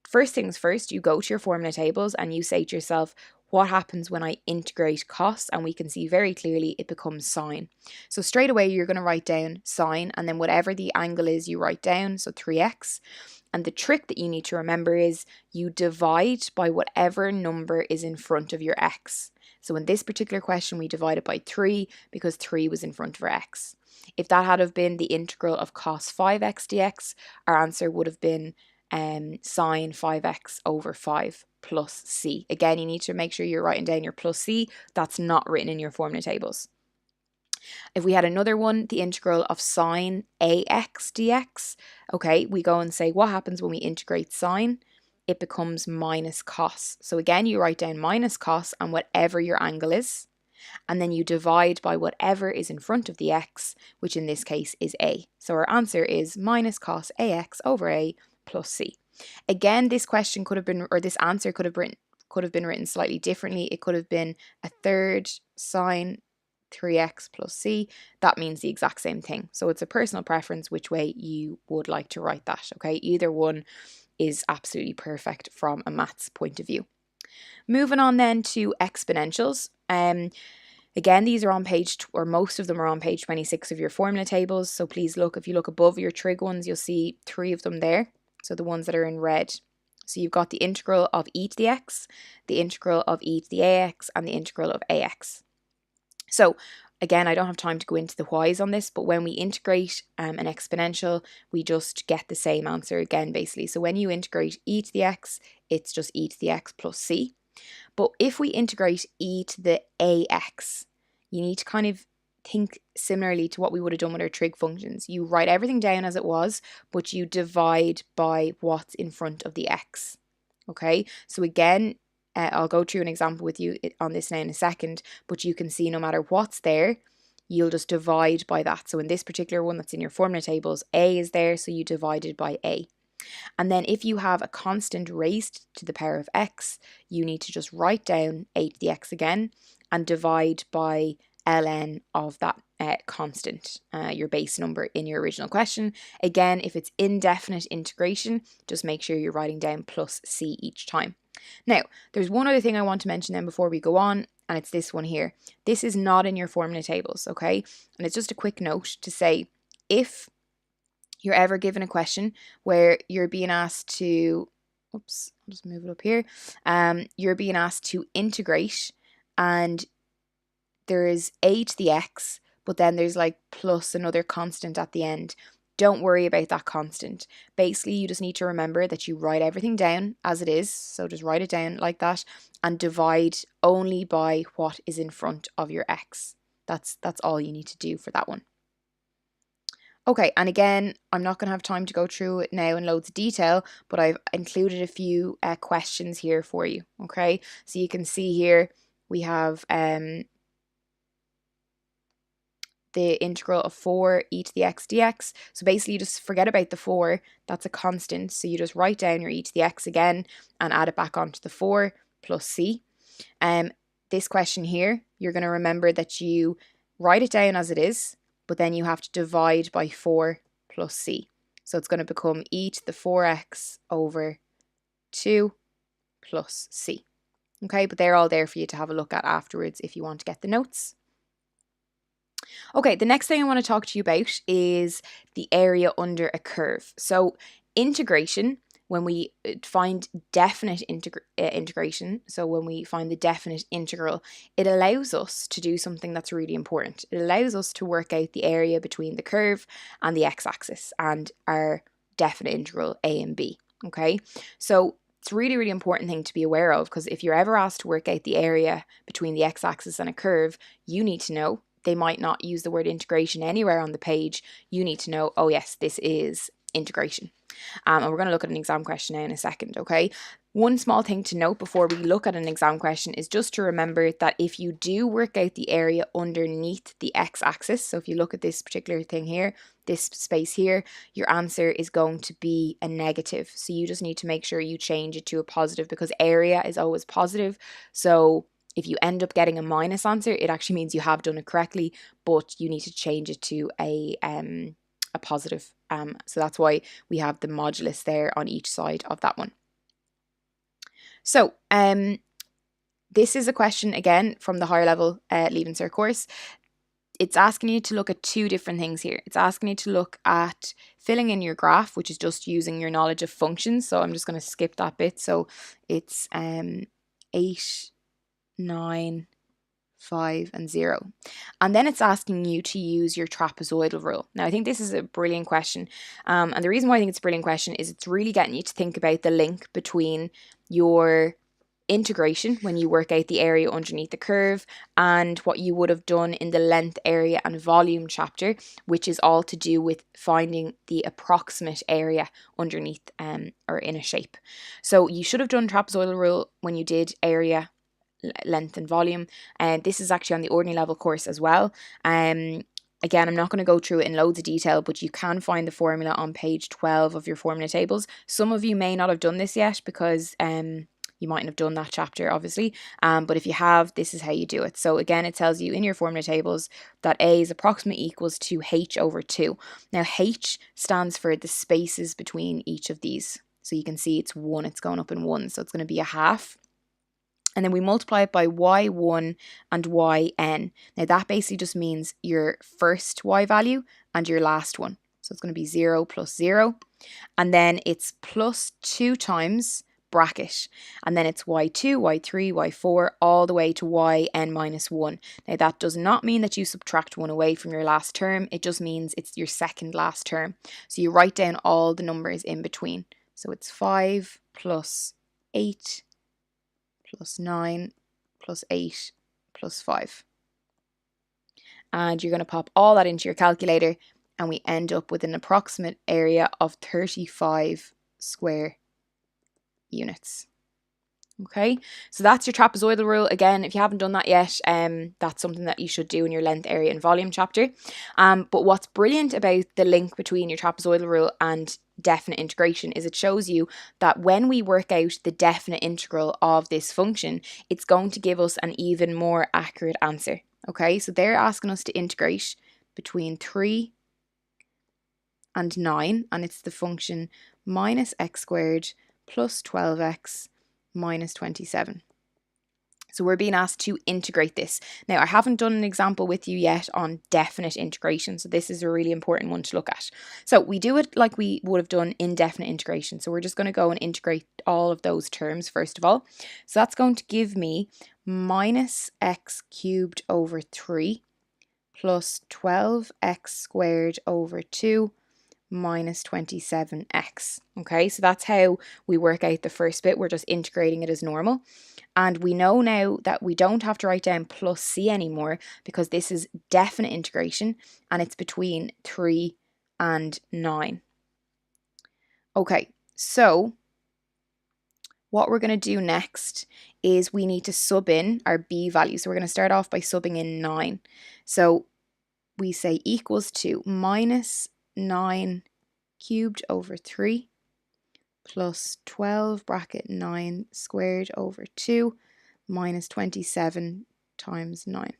Speaker 1: first things first, you go to your formula tables and you say to yourself, what happens when I integrate cos? And we can see very clearly it becomes sine. So straight away, you're going to write down sine, and then whatever the angle is, you write down, so 3x. And the trick that you need to remember is you divide by whatever number is in front of your x. So in this particular question, we divided by 3 because 3 was in front of our x. If that had have been the integral of cos 5x dx, our answer would have been sine 5x over 5 plus c. Again, you need to make sure you're writing down your plus c. That's not written in your formula tables. If we had another one, the integral of sine ax dx, okay, we go and say what happens when we integrate sine? It becomes minus cos. So again, you write down minus cos and whatever your angle is, and then you divide by whatever is in front of the x, which in this case is a. So our answer is minus cos ax over a plus c. Again, this question could have been, or this answer could have been written slightly differently. It could have been a third sine 3x plus c. That means the exact same thing. So it's a personal preference which way you would like to write that, okay? Either one is absolutely perfect from a maths point of view. Moving on then to exponentials. Again, these are on page, or most of them are on page 26 of your formula tables. So please look, if you look above your trig ones, you'll see 3 of them there. So the ones that are in red. So you've got the integral of e to the x, the integral of e to the ax, and the integral of ax. So again, I don't have time to go into the whys on this, but when we integrate an exponential, we just get the same answer again, basically. So when you integrate e to the x, it's just e to the x plus c. But if we integrate e to the ax, you need to kind of think similarly to what we would have done with our trig functions. You write everything down as it was, but you divide by what's in front of the x. Okay, so again, I'll go through an example with you on this now in a second, but you can see no matter what's there, you'll just divide by that. So in this particular one that's in your formula tables, a is there, so you divided by a. And then if you have a constant raised to the power of x, you need to just write down a to the x again and divide by ln of that constant, your base number in your original question. Again, if it's indefinite integration, just make sure you're writing down plus c each time. Now, there's one other thing I want to mention then before we go on, and it's this one here. This is not in your formula tables, okay? And it's just a quick note to say, if you're ever given a question where you're being asked to, oops, I'll just move it up here. You're being asked to integrate, and there is a to the x, but then there's like plus another constant at the end. Don't worry about that constant. Basically, you just need to remember that you write everything down as it is. So just write it down like that and divide only by what is in front of your x. That's all you need to do for that one. Okay, and again, I'm not going to have time to go through it now in loads of detail, but I've included a few questions here for you, okay? So you can see here we have the integral of 4 e to the x dx. So basically you just forget about the 4, that's a constant, so you just write down your e to the x again and add it back onto the 4 plus c. This question here, you're going to remember that you write it down as it is, but then you have to divide by 4 plus c. So it's going to become e to the 4x over 2 plus c. Okay, but they're all there for you to have a look at afterwards if you want to get the notes. Okay, the next thing I want to talk to you about is the area under a curve. So integration, when we find definite integration, so when we find the definite integral, it allows us to do something that's really important. It allows us to work out the area between the curve and the x-axis and our definite integral a and b, okay? So it's a really, really important thing to be aware of, because if you're ever asked to work out the area between the x-axis and a curve, you need to know. They might not use the word integration anywhere on the page. You need to know, oh yes, this is integration. And we're going to look at an exam question now in a second, okay? One small thing to note before we look at an exam question is just to remember that if you do work out the area underneath the x-axis, so if you look at this particular thing here, this space here, your answer is going to be a negative. So you just need to make sure you change it to a positive, because area is always positive. So if you end up getting a minus answer, it actually means you have done it correctly, but you need to change it to a positive. So that's why we have the modulus there on each side of that one. So this is a question, again, from the higher level Leaving Cert course. It's asking you to look at two different things here. It's asking you to look at filling in your graph, which is just using your knowledge of functions. So I'm just going to skip that bit. So it's 8, 9, 5 and 0. And then it's asking you to use your trapezoidal rule. Now, I think this is a brilliant question. And the reason why I think it's a brilliant question is it's really getting you to think about the link between your integration when you work out the area underneath the curve and what you would have done in the length, area and volume chapter, which is all to do with finding the approximate area underneath or in a shape. So you should have done trapezoidal rule when you did area, length and volume, and this is actually on the ordinary level course as well. Again, I'm not going to go through it in loads of detail, but you can find the formula on page 12 of your formula tables. Some of you may not have done this yet because you mightn't have done that chapter, obviously, but if you have, this is how you do it. So again, it tells you in your formula tables that A is approximately equals to H over 2. Now H stands for the spaces between each of these. So you can see it's 1, it's going up in 1, so it's going to be a half. And then we multiply it by y1 and yn. Now that basically just means your first y value and your last one. So it's going to be 0 plus 0. And then it's plus 2 times bracket. And then it's y2, y3, y4, all the way to yn minus 1. Now that does not mean that you subtract 1 away from your last term. It just means it's your second last term. So you write down all the numbers in between. So it's 5 plus 8 plus 9 plus 8 plus 5. And you're going to pop all that into your calculator and we end up with an approximate area of 35 square units. Okay, so that's your trapezoidal rule. Again, if you haven't done that yet, that's something that you should do in your length, area and volume chapter. But what's brilliant about the link between your trapezoidal rule and definite integration is it shows you that when we work out the definite integral of this function, it's going to give us an even more accurate answer. Okay, so they're asking us to integrate between 3 and 9, and it's the function minus x squared plus 12x minus 27. So we're being asked to integrate this. Now, I haven't done an example with you yet on definite integration, so this is a really important one to look at. So we do it like we would have done indefinite integration. So we're just going to go and integrate all of those terms first of all. So that's going to give me minus x cubed over 3 plus 12x squared over 2 minus 27x. Okay, so that's how we work out the first bit. We're just integrating it as normal. And we know now that we don't have to write down plus c anymore because this is definite integration and it's between 3 and 9. Okay, so what we're going to do next is we need to sub in our b value. So we're going to start off by subbing in 9. So we say equals to minus 9 cubed over 3 plus 12 bracket 9 squared over 2 minus 27 times 9.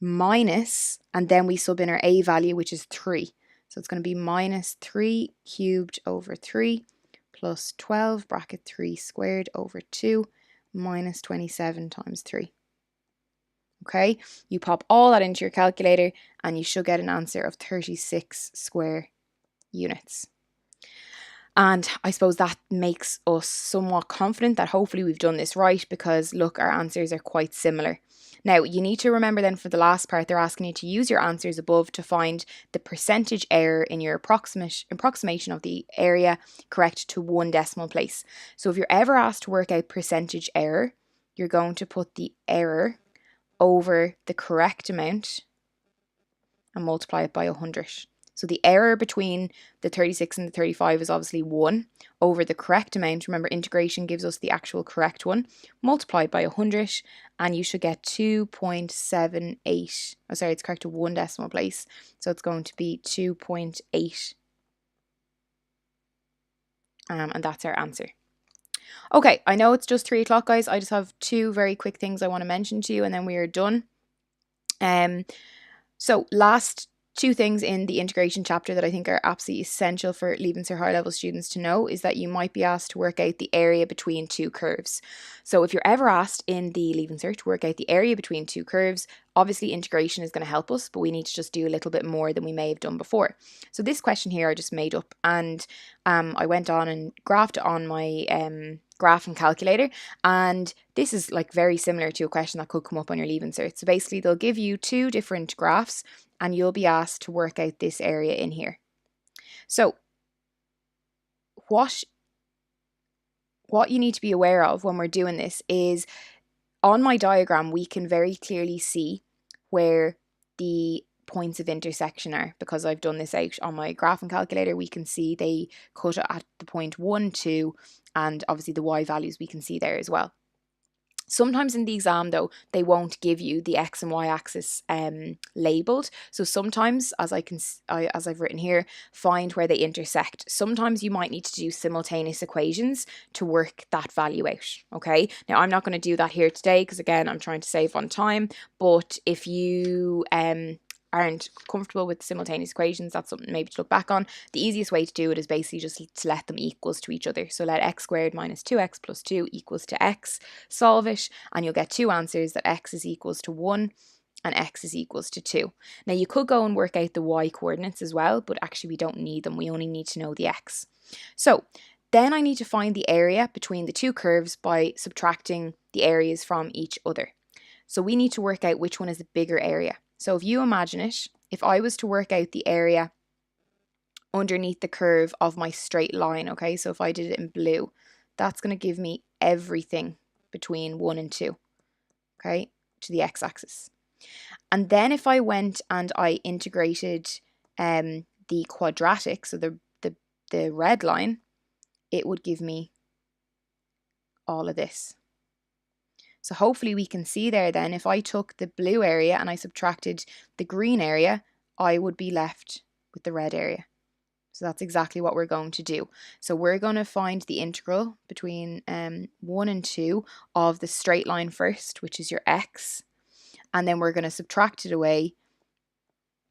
Speaker 1: Minus, and then we sub in our a value, which is 3. So it's going to be minus 3 cubed over 3 plus 12 bracket 3 squared over 2 minus 27 times 3. Okay, you pop all that into your calculator and you should get an answer of 36 square units. And I suppose that makes us somewhat confident that hopefully we've done this right because look, our answers are quite similar. Now, you need to remember then for the last part, they're asking you to use your answers above to find the percentage error in your approximation of the area correct to one decimal place. So if you're ever asked to work out percentage error, you're going to put the error over the correct amount and multiply it by 100. So the error between the 36 and the 35 is obviously 1 over the correct amount. Remember, integration gives us the actual correct one, multiplied by 100, and you should get 2.78. Oh, sorry, it's correct to 1 decimal place. So it's going to be 2.8. And that's our answer. Okay, I know it's just 3 o'clock, guys. I just have 2 very quick things I want to mention to you, and then we are done. So last 2 things in the integration chapter that I think are absolutely essential for Leaving Cert higher level students to know is that you might be asked to work out the area between 2 curves. So if you're ever asked in the Leaving Cert to work out the area between 2 curves, obviously integration is going to help us, but we need to just do a little bit more than we may have done before. So this question here I just made up, and I went on and graphed it on my graph and calculator, and this is like very similar to a question that could come up on your Leaving Cert. So basically they'll give you 2 different graphs and you'll be asked to work out this area in here. So what you need to be aware of when we're doing this is on my diagram we can very clearly see where the points of intersection are, because I've done this out on my graphing calculator. We can see they cut at the point 1, 2, and obviously the y values we can see there as well. Sometimes in the exam though, they won't give you the x and y axis labeled. So sometimes, as I've written here, find where they intersect. Sometimes you might need to do simultaneous equations to work that value out. Okay, now I'm not going to do that here today because again, I'm trying to save on time. But if you aren't comfortable with simultaneous equations, that's something maybe to look back on. The easiest way to do it is basically just to let them equals to each other. So let x squared minus 2x plus 2 equals to x, solve it, and you'll get 2 answers that x is equals to 1 and x is equals to 2. Now you could go and work out the y coordinates as well, but actually we don't need them. We only need to know the x. So then I need to find the area between the 2 curves by subtracting the areas from each other. So we need to work out which one is the bigger area. So if you imagine it, if I was to work out the area underneath the curve of my straight line, okay, so if I did it in blue, that's going to give me everything between 1 and 2, okay, to the x-axis. And then if I went and I integrated the quadratic, so the red line, it would give me all of this. So hopefully we can see there then, if I took the blue area and I subtracted the green area, I would be left with the red area. So that's exactly what we're going to do. So we're going to find the integral between 1 and 2 of the straight line first, which is your x. And then we're going to subtract it away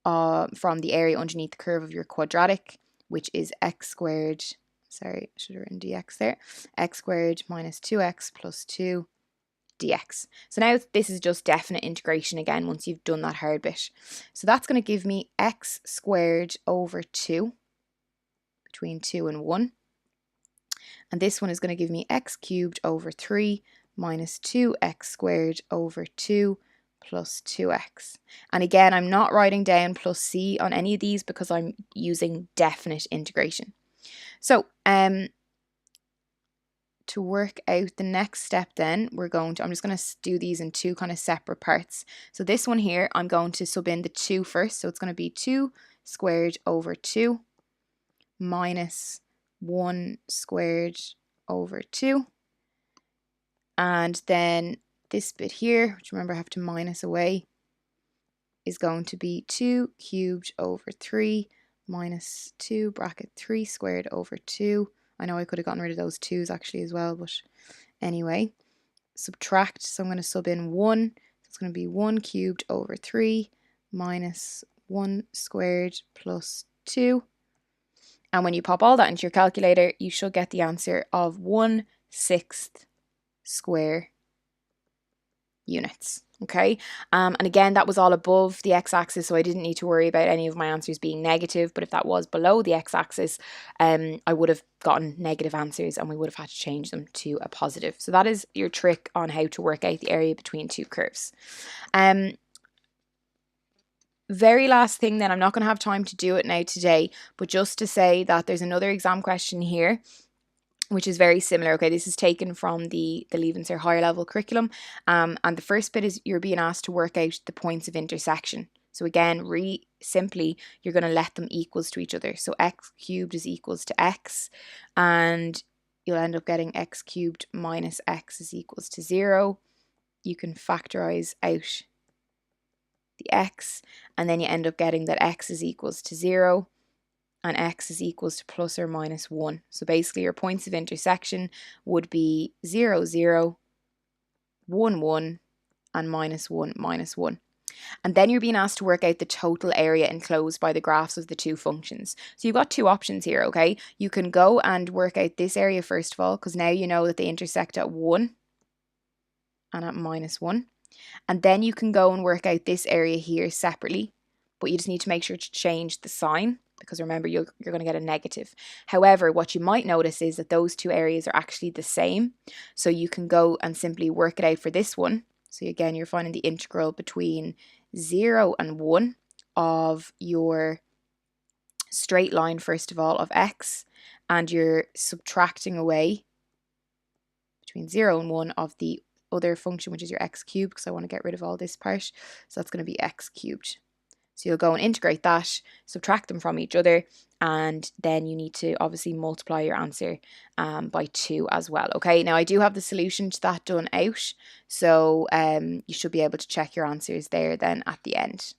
Speaker 1: from the area underneath the curve of your quadratic, which is x squared. Sorry, I should have written dx there. X squared minus 2x plus 2 dx. So now this is just definite integration again once you've done that hard bit. So that's going to give me x squared over 2 between 2 and 1. And this one is going to give me x cubed over 3 minus 2x squared over 2 plus 2x. And again, I'm not writing down plus c on any of these because I'm using definite integration. So to work out the next step then, I'm just going to do these in 2 kind of separate parts. So this one here, I'm going to sub in the 2 first. So it's going to be 2 squared over 2 minus 1 squared over 2. And then this bit here, which remember I have to minus away, is going to be 2 cubed over 3 minus 2 bracket 3 squared over 2. I know I could have gotten rid of those 2's actually as well, but anyway, subtract. So I'm going to sub in 1. It's going to be 1 cubed over 3 minus 1 squared plus 2. And when you pop all that into your calculator, you should get the answer of 1/6 square units. Okay, and again, that was all above the x-axis, so I didn't need to worry about any of my answers being negative. But if that was below the x-axis, I would have gotten negative answers and we would have had to change them to a positive. So that is your trick on how to work out the area between 2 curves. Very last thing then, I'm not going to have time to do it now today, but just to say that there's another exam question here which is very similar. Okay, this is taken from the Leaving Cert higher level curriculum, and the first bit is you're being asked to work out the points of intersection. So again, really simply you're going to let them equals to each other. So x cubed is equals to x, and you'll end up getting x cubed minus x is equals to 0. You can factorize out the x, and then you end up getting that x is equals to 0 and x is equals to plus or minus 1. So basically your points of intersection would be 0, 0, 1, 1, and minus 1, minus 1. And then you're being asked to work out the total area enclosed by the graphs of the two functions. So you've got two options here, okay? You can go and work out this area first of all, because now you know that they intersect at 1 and at minus 1. And then you can go and work out this area here separately, but you just need to make sure to change the sign, because remember you're going to get a negative. However, what you might notice is that those two areas are actually the same. So you can go and simply work it out for this one. So again, you're finding the integral between 0 and 1 of your straight line, first of all, of x, and you're subtracting away between 0 and 1 of the other function, which is your x cubed, because I want to get rid of all this part. So that's going to be x cubed. So you'll go and integrate that, subtract them from each other, and then you need to obviously multiply your answer by 2 as well. Okay, now I do have the solution to that done out, so you should be able to check your answers there then at the end.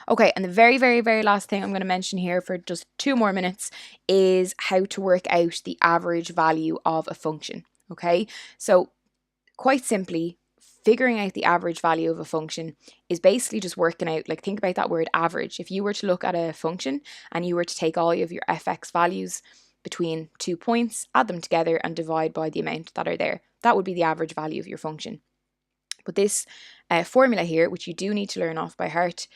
Speaker 1: Okay, and the very, very, very last thing I'm going to mention here for just 2 more minutes is how to work out the average value of a function. Okay, so quite simply, figuring out the average value of a function is basically just working out, like, think about that word average. If you were to look at a function and you were to take all of your fx values between 2 points, add them together and divide by the amount that are there, that would be the average value of your function. But this formula here, which you do need to learn off by heart,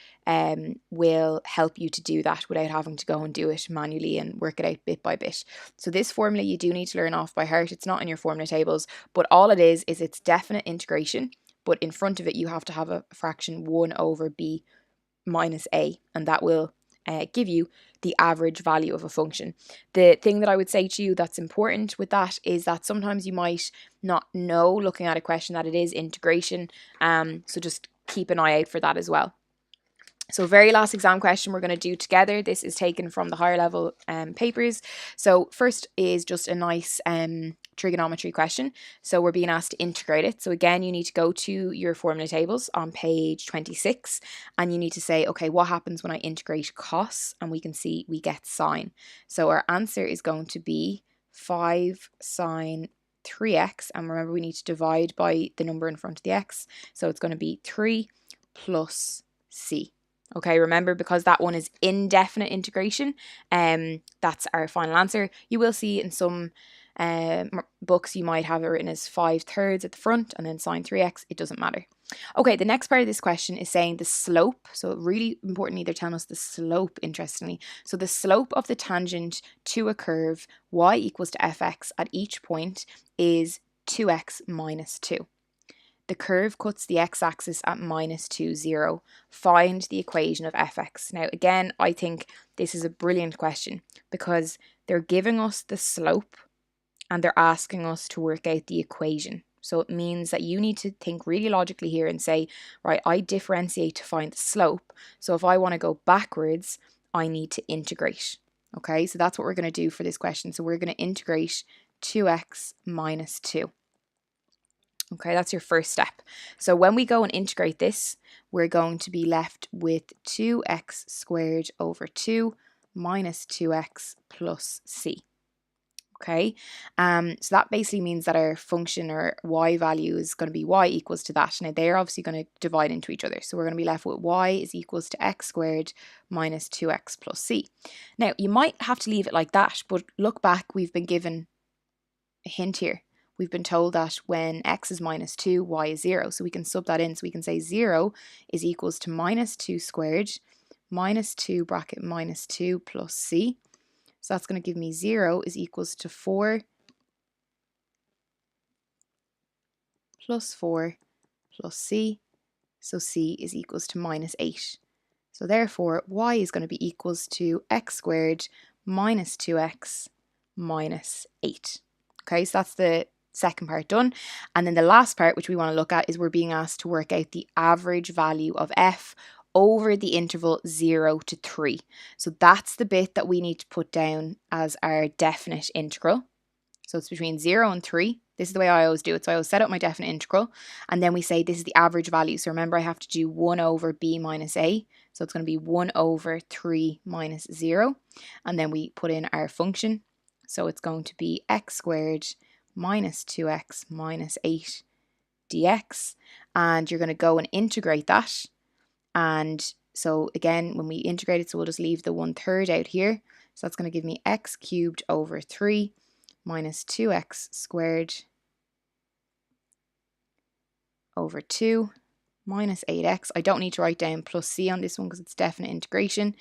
Speaker 1: will help you to do that without having to go and do it manually and work it out bit by bit. So this formula you do need to learn off by heart. It's not in your formula tables, but all it is it's definite integration. But in front of it, you have to have a fraction 1 over b minus a, and that will give you the average value of a function. The thing that I would say to you that's important with that is that sometimes you might not know, looking at a question, that it is integration. So just keep an eye out for that as well. So very last exam question we're going to do together. This is taken from the higher level papers. So first is just a nice trigonometry question. So we're being asked to integrate it. So again, you need to go to your formula tables on page 26 and you need to say, okay, what happens when I integrate cos? And we can see we get sine. So our answer is going to be 5 sine 3x. And remember, we need to divide by the number in front of the x. So it's going to be 3 plus c. Okay, remember, because that one is indefinite integration, that's our final answer. You will see in some books you might have it written as 5/3 at the front and then sine 3x. It doesn't matter. Okay, the next part of this question is saying the slope. So really importantly, they're telling us the slope, interestingly. So the slope of the tangent to a curve y equals to fx at each point is 2x minus 2. The curve cuts the x-axis at minus 2, 0. Find the equation of fx. Now, again, I think this is a brilliant question because they're giving us the slope and they're asking us to work out the equation. So it means that you need to think really logically here and say, right, I differentiate to find the slope. So if I want to go backwards, I need to integrate. Okay, so that's what we're going to do for this question. So we're going to integrate 2x minus 2. Okay, that's your first step. So when we go and integrate this, we're going to be left with 2x squared over 2 minus 2x plus c. Okay, so that basically means that our function or y value is going to be y equals to that. Now they're obviously going to divide into each other. So we're going to be left with y is equals to x squared minus 2x plus c. Now you might have to leave it like that, but look back, we've been given a hint here. We've been told that when x is minus 2, y is 0. So we can sub that in. So we can say 0 is equals to minus 2 squared minus 2 bracket minus 2 plus c. So that's going to give me 0 is equals to 4 plus 4 plus c. So c is equals to minus 8. So therefore, y is going to be equals to x squared minus 2x minus 8. Okay, so that's the second part done. And then the last part, which we want to look at, is we're being asked to work out the average value of f over the interval 0 to 3. So that's the bit that we need to put down as our definite integral. So it's between 0 and 3. This is the way I always do it. So I always set up my definite integral, and then we say this is the average value. So remember, I have to do 1 over b minus a. So it's going to be 1 over 3 minus 0. And then we put in our function. So it's going to be x squared minus 2x minus 8 dx. And you're going to go and integrate that. And so again, when we integrate it, so we'll just leave the 1/3 out here. So that's going to give me x cubed over 3 minus 2x squared over 2 minus 8x. I don't need to write down plus c on this one because it's definite integration.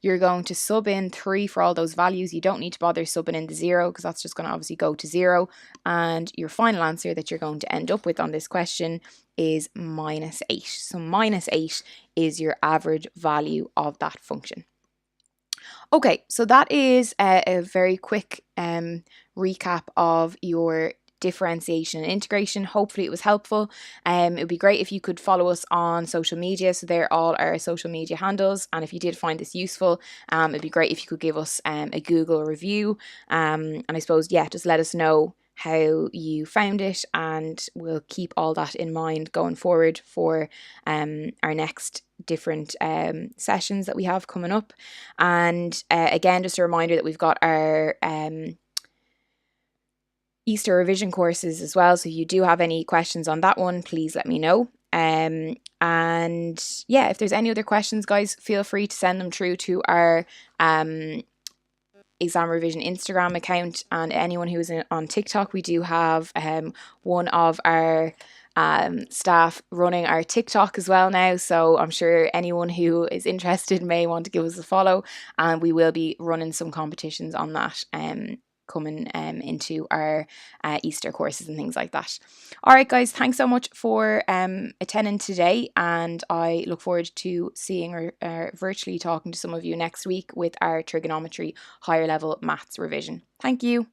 Speaker 1: You're going to sub in 3 for all those values. You don't need to bother subbing in the 0 because that's just going to obviously go to 0. And your final answer that you're going to end up with on this question is minus 8. So minus 8 is your average value of that function. Okay, so that is a very quick recap of your differentiation and integration. Hopefully it was helpful. It would be great if you could follow us on social media. So they're all our social media handles. And if you did find this useful, it'd be great if you could give us a Google review. And I suppose, yeah, just let us know how you found it, and we'll keep all that in mind going forward for our next different sessions that we have coming up. And again, just a reminder that we've got our Easter revision courses as well. So if you do have any questions on that one, please let me know. And yeah, if there's any other questions, guys, feel free to send them through to our ExamRevision Instagram account, and anyone who is on TikTok. We do have one of our staff running our TikTok as well now, so I'm sure anyone who is interested may want to give us a follow, and we will be running some competitions on that coming into our Easter courses and things like that. All right, guys, thanks so much for attending today, and I look forward to seeing or virtually talking to some of you next week with our trigonometry higher level maths revision. Thank you.